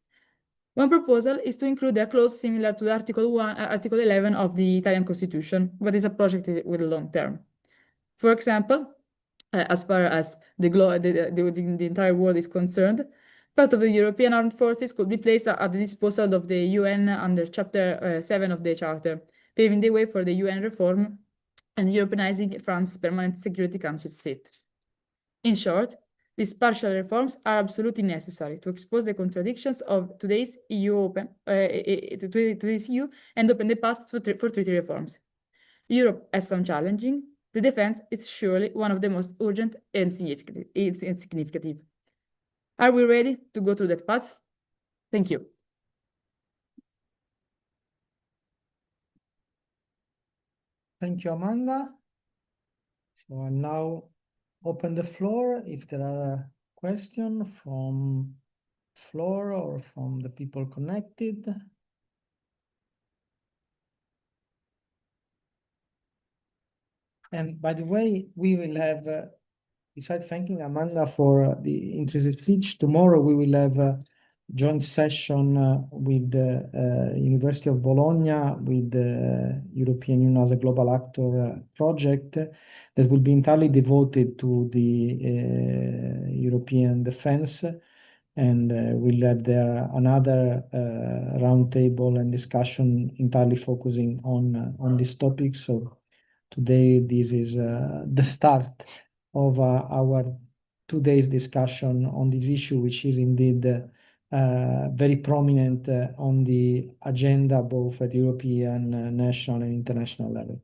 One proposal is to include a clause similar to Article 11 of the Italian Constitution, but is a project with a long term. For example, as far as the entire world is concerned, part of the European armed forces could be placed at the disposal of the UN under Chapter 7 of the Charter, paving the way for the UN reform and Europeanizing France's Permanent Security Council seat. In short, these partial reforms are absolutely necessary to expose the contradictions of today's EU and open the path for treaty reforms. Europe has some challenging. The defense is surely one of the most urgent and significant. Are we ready to go through that path? Thank you. Thank you, Amanda. So I now open the floor if there are questions from the floor or from the people connected. And by the way, we will have, besides thanking Amanda for the interesting speech, tomorrow we will have a joint session with the University of Bologna with the European Union as a Global Actor project that will be entirely devoted to the European defense. and we'll have there another roundtable and discussion entirely focusing on this topic. So today, this is the start of our 2 days discussion on this issue, which is indeed very prominent on the agenda, both at European, national, and international level.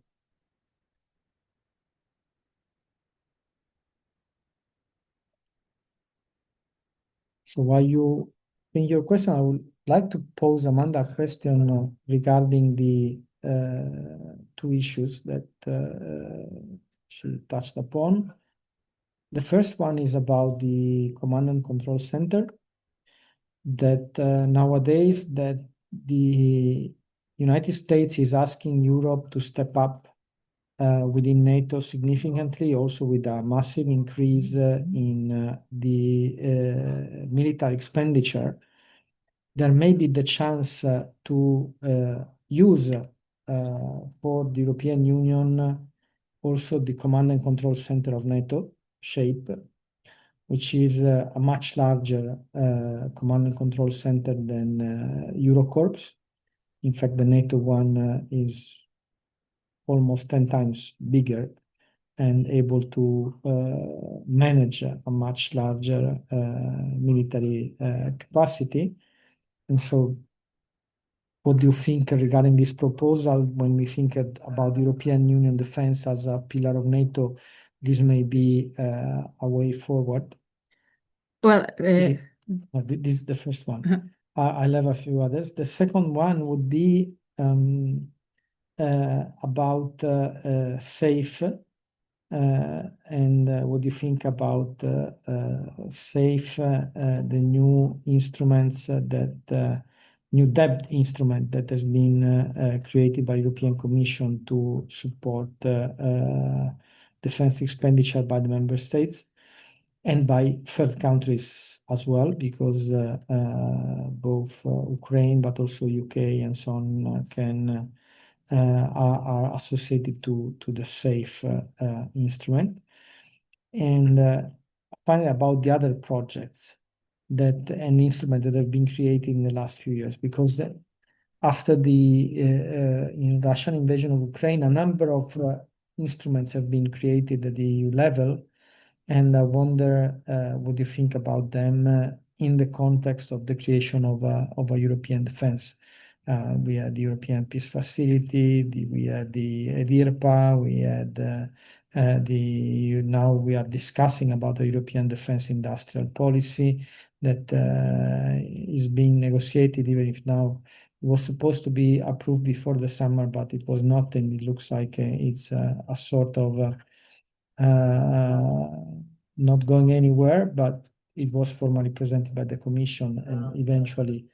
So while you think your question, I would like to pose Amanda a question regarding the two issues that she touched upon. The first one is about the command and control center, that nowadays that the United States is asking Europe to step up within NATO significantly, also with a massive increase in the military expenditure. There may be the chance to use for the European Union also the command and control center of NATO shape, which is a much larger command and control center than Eurocorps. In fact, the NATO one is almost 10 times bigger and able to manage a much larger military capacity. And so what do you think regarding this proposal when we think about European Union defense as a pillar of NATO? This may be a way forward. Well, This is the first one. I'll have a few others. The second one would be about SAFE and what do you think about SAFE, the new instruments that new debt instrument that has been created by European Commission to support defense expenditure by the member states and by third countries as well, because both Ukraine but also UK and so on can are associated to the SAFE instrument. And finally, about the other projects that and instrument that have been created in the last few years, because after the Russian invasion of Ukraine, a number of instruments have been created at the EU level, and I wonder what you think about them in the context of the creation of a European defense. We had the European Peace Facility, we had the EDIRPA, we had now we are discussing about the European Defense Industrial Policy that is being negotiated, even if now it was supposed to be approved before the summer, but it was not, and it looks like it's a sort of not going anywhere, but it was formally presented by the Commission, and eventually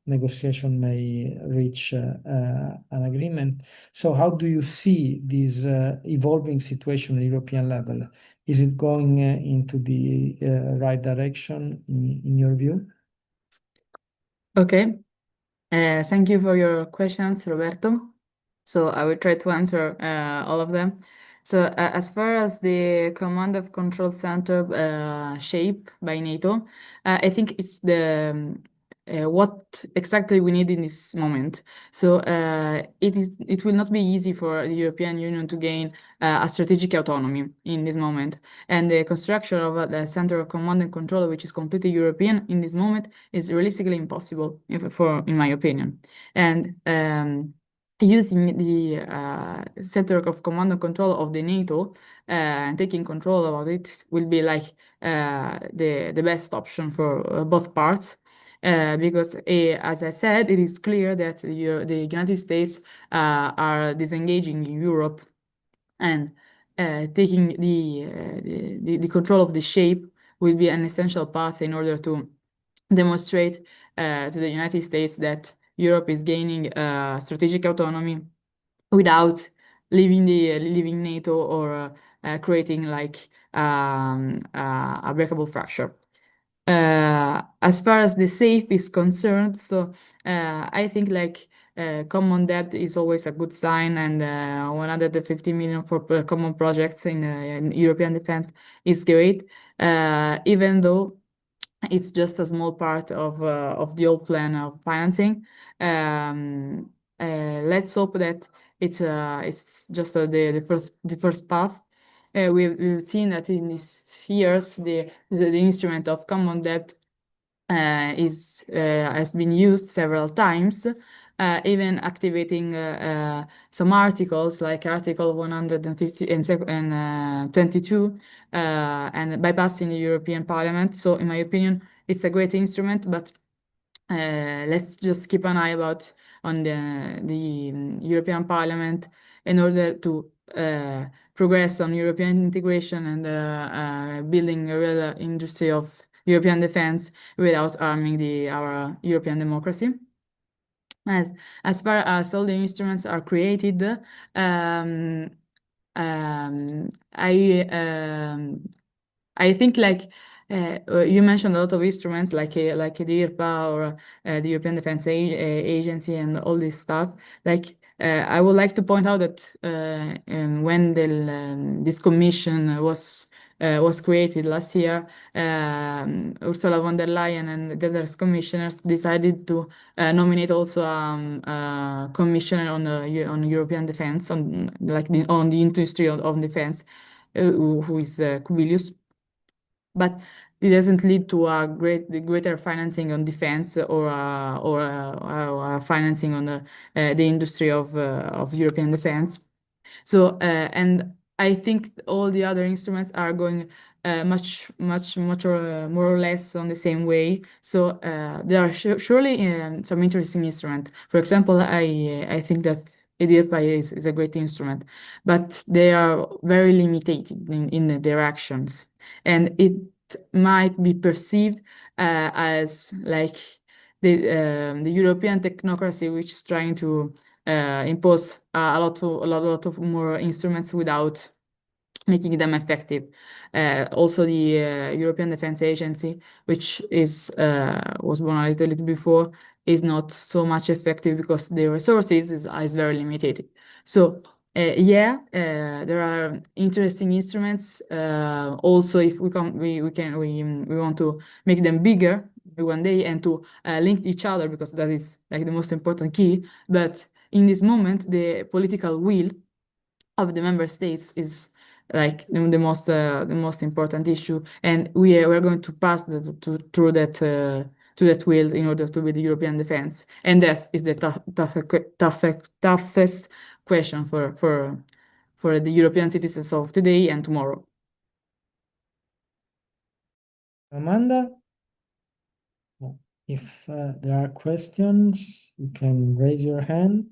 negotiation may reach an agreement. So how do you see this evolving situation at European level? Is it going into the right direction in your view? Okay. Thank you for your questions, Roberto. So I will try to answer all of them. So as far as the command of control center shape by NATO, I think it's the what exactly we need in this moment. So it will not be easy for the European Union to gain a strategic autonomy in this moment. And the construction of the center of command and control, which is completely European in this moment, is realistically impossible, in my opinion. And using the center of command and control of the NATO and taking control about it will be like the best option for both parts. Because, as I said, it is clear that the United States are disengaging Europe and taking the control of the shape will be an essential path in order to demonstrate to the United States that Europe is gaining strategic autonomy without leaving NATO or creating like a breakable fracture. As far as the SAFE is concerned, so I think like common debt is always a good sign, and 150 million for common projects in European defense is great, even though it's just a small part of the whole plan of financing. Let's hope that it's just the first path. We've seen that in these years the instrument of common debt has been used several times, even activating some articles like Article 150 and 22, and bypassing the European Parliament. So, in my opinion, it's a great instrument, but let's just keep an eye about on the European Parliament in order to progress on European integration and building a real industry of European defense without harming our European democracy. As far as all the instruments are created, um, um, I um, I think like you mentioned a lot of instruments like the EIRPA or the European Defense Agency and all this stuff. Like I would like to point out that when this commission was created last year, Ursula von der Leyen and the other commissioners decided to nominate also a commissioner on European defense on the industry of defense, who is Kubilius, but it doesn't lead to a greater financing on defense or financing on the industry of European defense. So, and I think all the other instruments are going much more or less on the same way. So there are surely some interesting instruments. For example, I think that EDIRPA is a great instrument, but they are very limited in their actions, and it might be perceived as like the European technocracy, which is trying to impose a lot of more instruments without making them effective. Also, the European Defense Agency, which was born a little before, is not so much effective because the resources is very limited. So yeah, there are interesting instruments. Also, if we want to make them bigger one day and to link each other, because that is like the most important key. But in this moment, the political will of the member states is like the most important issue, and we're going to pass through that to that will in order to build the European defense, and that is the toughest question for the European citizens of today and tomorrow. Amanda, if there are questions, you can raise your hand.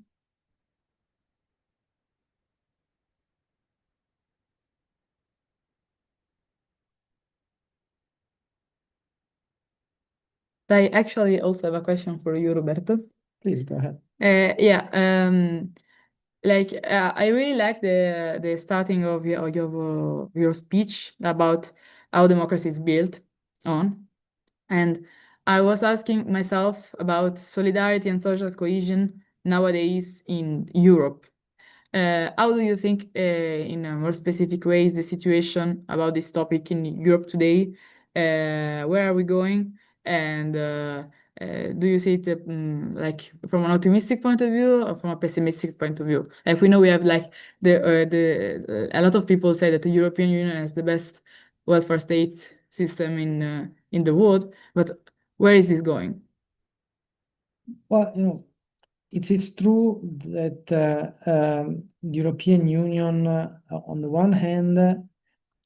I actually also have a question for you, Roberto. Please go ahead. Yeah, I really like the starting of your speech about how democracy is built on, and I was asking myself about solidarity and social cohesion nowadays in Europe. How do you think, in a more specific way, is the situation about this topic in Europe today? Where are we going? And do you see it like from an optimistic point of view or from a pessimistic point of view? Like we know we have like a lot of people say that the European Union has the best welfare state system in the world, but where is this going? Well, it's true that the European Union, on the one hand,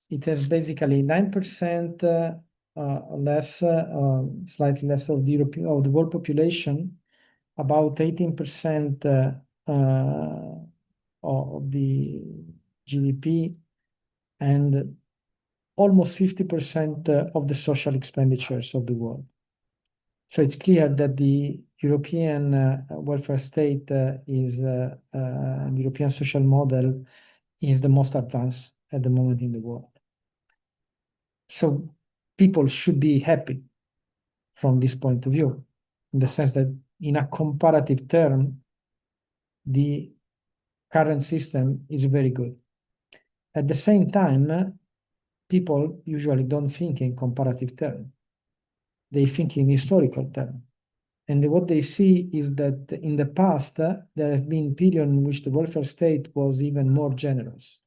it has basically 9% less, slightly less of the world population, about 18% of the GDP, and almost 50% of the social expenditures of the world. So it's clear that the European welfare state the European social model is the most advanced at the moment in the world. So people should be happy from this point of view, in the sense that in a comparative term, the current system is very good. At the same time, people usually don't think in comparative terms. they think in historical terms. And what they see is that in the past, there have been periods in which the welfare state was even more generous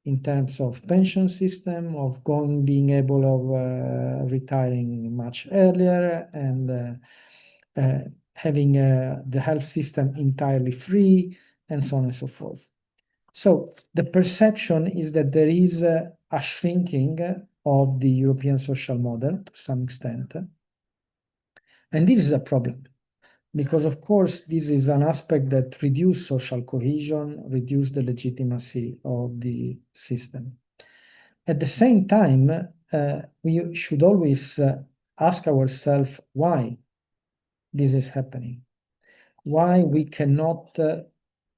in terms of pension system, of being able of retiring much earlier, and having the health system entirely free, and so on and so forth. So the perception is that there is a shrinking of the European social model to some extent. And this is a problem because, of course, this is an aspect that reduces social cohesion, reduces the legitimacy of the system. At the same time, we should always ask ourselves why this is happening, why we cannot,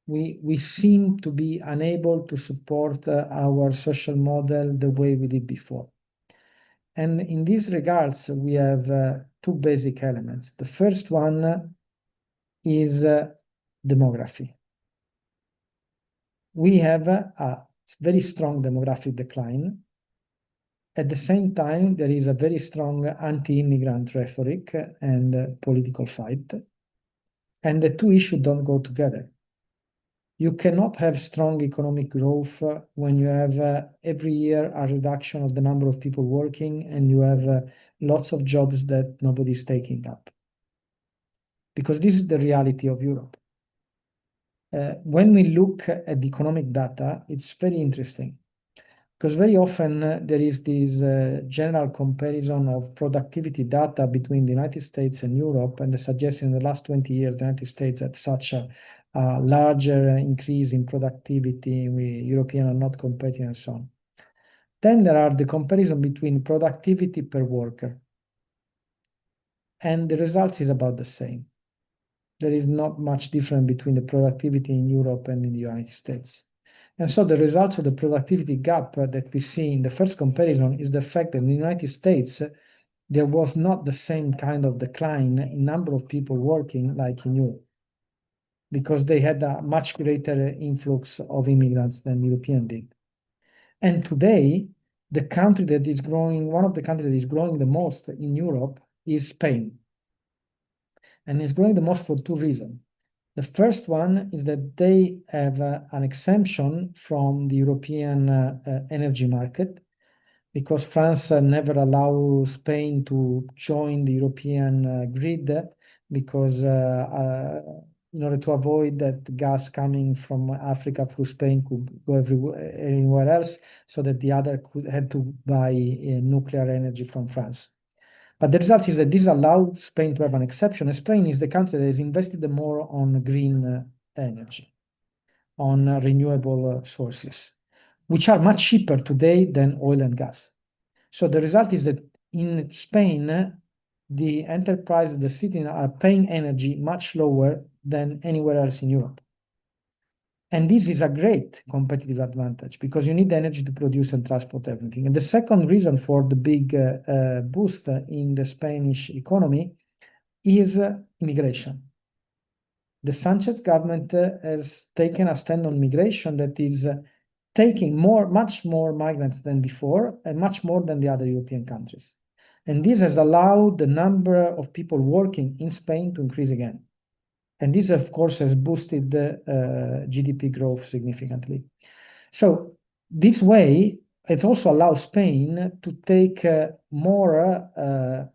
we seem to be unable to support our social model the way we did before. And in these regards, we have two basic elements. The first one is demography. We have a very strong demographic decline. At the same time, there is a very strong anti-immigrant rhetoric and political fight. And the two issues don't go together. You cannot have strong economic growth when you have every year a reduction of the number of people working and you have lots of jobs that nobody's taking up. Because this is the reality of Europe. When we look at the economic data, it's very interesting. Because very often there is this general comparison of productivity data between the United States and Europe, and the suggestion in the last 20 years the United States had such a larger increase in productivity, we Europeans are not competing and so on. Then there are the comparison between productivity per worker, and the results is about the same. There is not much difference between the productivity in Europe and in the United States. And so the results of the productivity gap that we see in the first comparison is the fact that in the United States, there was not the same kind of decline in number of people working like in Europe, because they had a much greater influx of immigrants than European did. And today, the country that is growing, one of the countries that is growing the most in Europe is Spain. And it's growing the most for two reasons. The first one is that they have an exemption from the European energy market, because France never allowed Spain to join the European grid, because in order to avoid that gas coming from Africa through Spain could go anywhere else, so that the other had to buy nuclear energy from France. But the result is that this allowed Spain to have an exception. And Spain is the country that has invested more on green energy, on renewable sources, which are much cheaper today than oil and gas. So the result is that in Spain, the enterprises, the cities are paying energy much lower than anywhere else in Europe. And this is a great competitive advantage because you need energy to produce and transport everything. And the second reason for the big boost in the Spanish economy is immigration. The Sanchez government has taken a stand on migration that is taking much more migrants than before, and much more than the other European countries. And this has allowed the number of people working in Spain to increase again. And this, of course, has boosted the GDP growth significantly. So this way, it also allows Spain to take more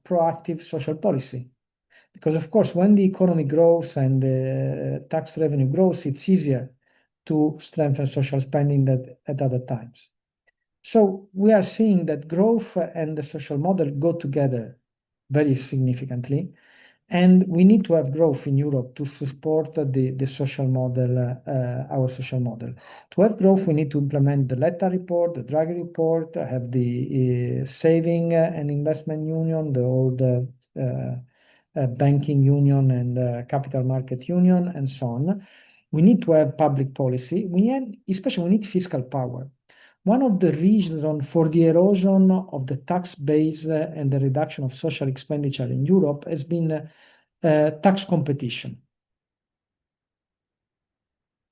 proactive social policy. Because, of course, when the economy grows and the tax revenue grows, it's easier to strengthen social spending than at other times. So we are seeing that growth and the social model go together very significantly. And we need to have growth in Europe to support the social model, our social model. To have growth, we need to implement the Letta report, the Draghi report, have the saving and investment union, the old banking union and capital market union, and so on. We need to have public policy. Especially, we need fiscal power. One of the reasons for the erosion of the tax base and the reduction of social expenditure in Europe has been tax competition.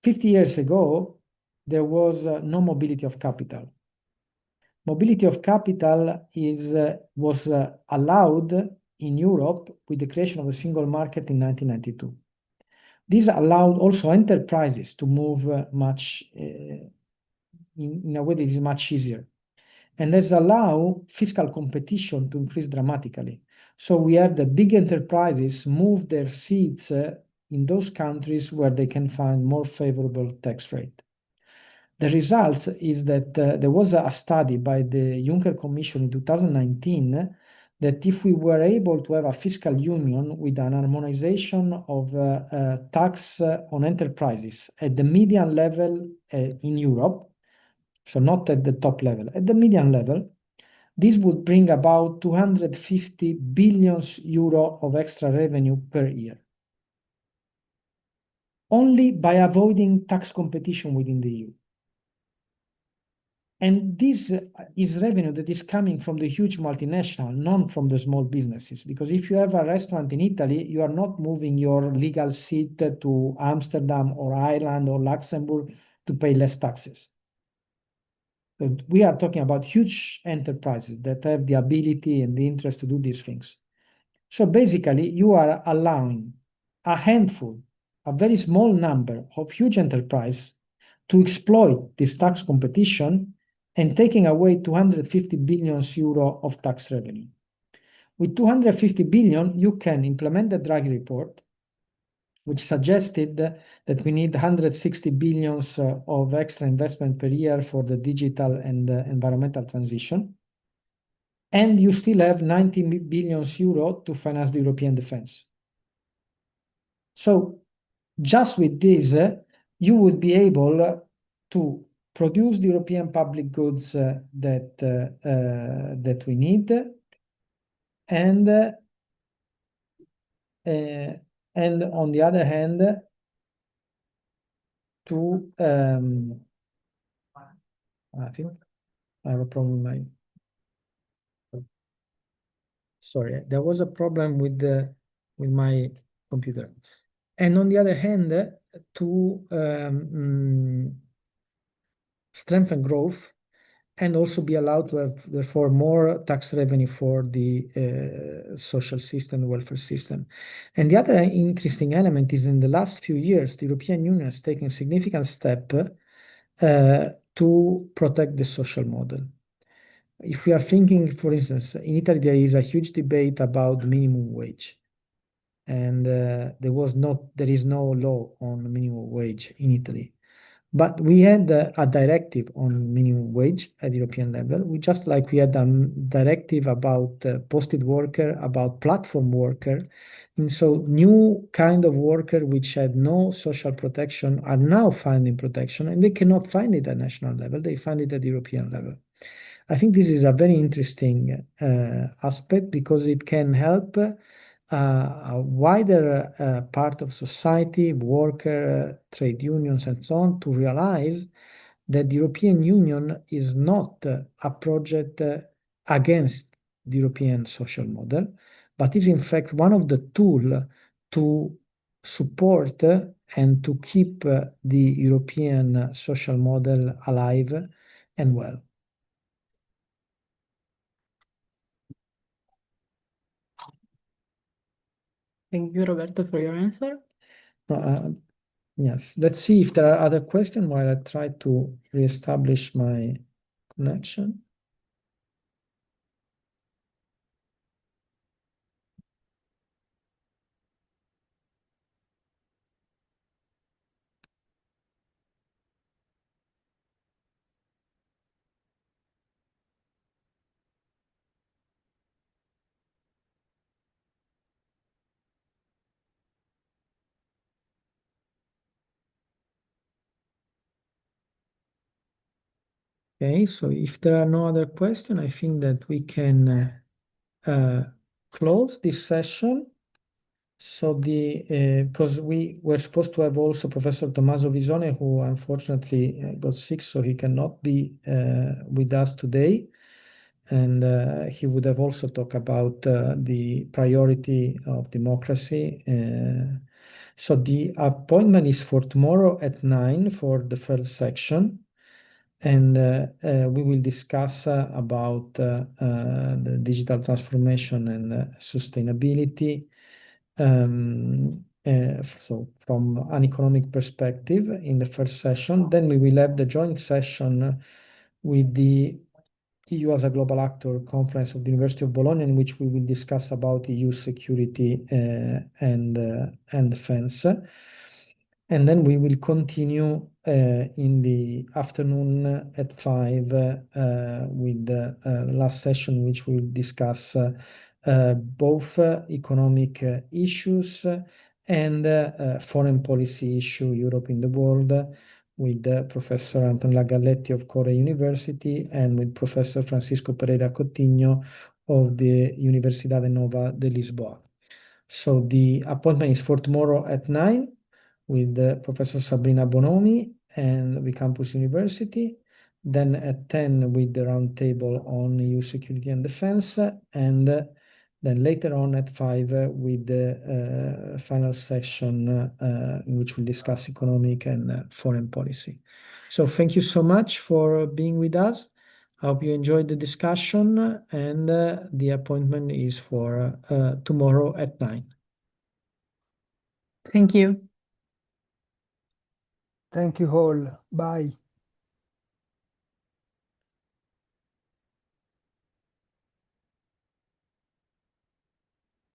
50 years ago, there was no mobility of capital. Mobility of capital was allowed in Europe with the creation of the single market in 1992. This allowed also enterprises to move much in a way that is much easier. And has allowed fiscal competition to increase dramatically. So we have the big enterprises move their seats in those countries where they can find more favorable tax rate. The results is that there was a study by the Juncker Commission in 2019 that if we were able to have a fiscal union with an harmonization of tax on enterprises at the median level in Europe, so not at the top level, at the median level, this would bring about 250 billion euro of extra revenue per year, only by avoiding tax competition within the EU. And this is revenue that is coming from the huge multinational, not from the small businesses. Because if you have a restaurant in Italy, you are not moving your legal seat to Amsterdam or Ireland or Luxembourg to pay less taxes. But we are talking about huge enterprises that have the ability and the interest to do these things. So basically, you are allowing a handful, a very small number of huge enterprises to exploit this tax competition and taking away 250 billion euro of tax revenue. With 250 billion, you can implement the Draghi report, which suggested that we need 160 billions of extra investment per year for the digital and environmental transition. And you still have 90 billion euro to finance the European defense. So just with this, you would be able to produce the European public goods that we need, and on the other hand, to I think I have a problem with my. Sorry, there was a problem with my computer. And on the other hand, to strengthen growth and also be allowed to have, therefore, more tax revenue for the social system, welfare system. And the other interesting element is in the last few years, the European Union has taken a significant step to protect the social model. If we are thinking, for instance, in Italy, there is a huge debate about the minimum wage. And there is no law on minimum wage in Italy. But we had a directive on minimum wage at European level. We had a directive about posted worker, about platform worker. And so new kind of worker which had no social protection are now finding protection, and they cannot find it at national level. They find it at European level. I think this is a very interesting aspect because it can help a wider part of society, worker, trade unions, and so on, to realize that the European Union is not a project against the European social model, but is in fact one of the tools to support and to keep the European social model alive and well. Thank you, Roberto, for your answer. Yes, let's see if there are other questions while I try to reestablish my connection. Okay, so if there are no other questions, I think that we can close this session. So because we were supposed to have also Professor Tommaso Visone, who unfortunately got sick, so he cannot be with us today. And he would have also talked about the priority of democracy. So the appointment is for tomorrow at 9 for the first section. and we will discuss about the digital transformation and sustainability. So from an economic perspective in the first session, then we will have the joint session with the EU as a Global Actor Conference of the University of Bologna, in which we will discuss about EU security and defense. And then we will continue in the afternoon at 5 with the last session, which will discuss both economic issues and foreign policy issue, Europe in the world, with Professor Antonella Galletti of Korea University and with Professor Francisco Pereira Coutinho of the Universidade Nova de Lisboa. So the appointment is for tomorrow at 9 with Professor Sabrina Bonomi and the Campus University. Then at 10 with the roundtable on EU security and defense, and then later on at 5 with the final session in which we'll discuss economic and foreign policy. So thank you so much for being with us. I hope you enjoyed the discussion, and the appointment is for tomorrow at 9. Thank you. Thank you all. Bye.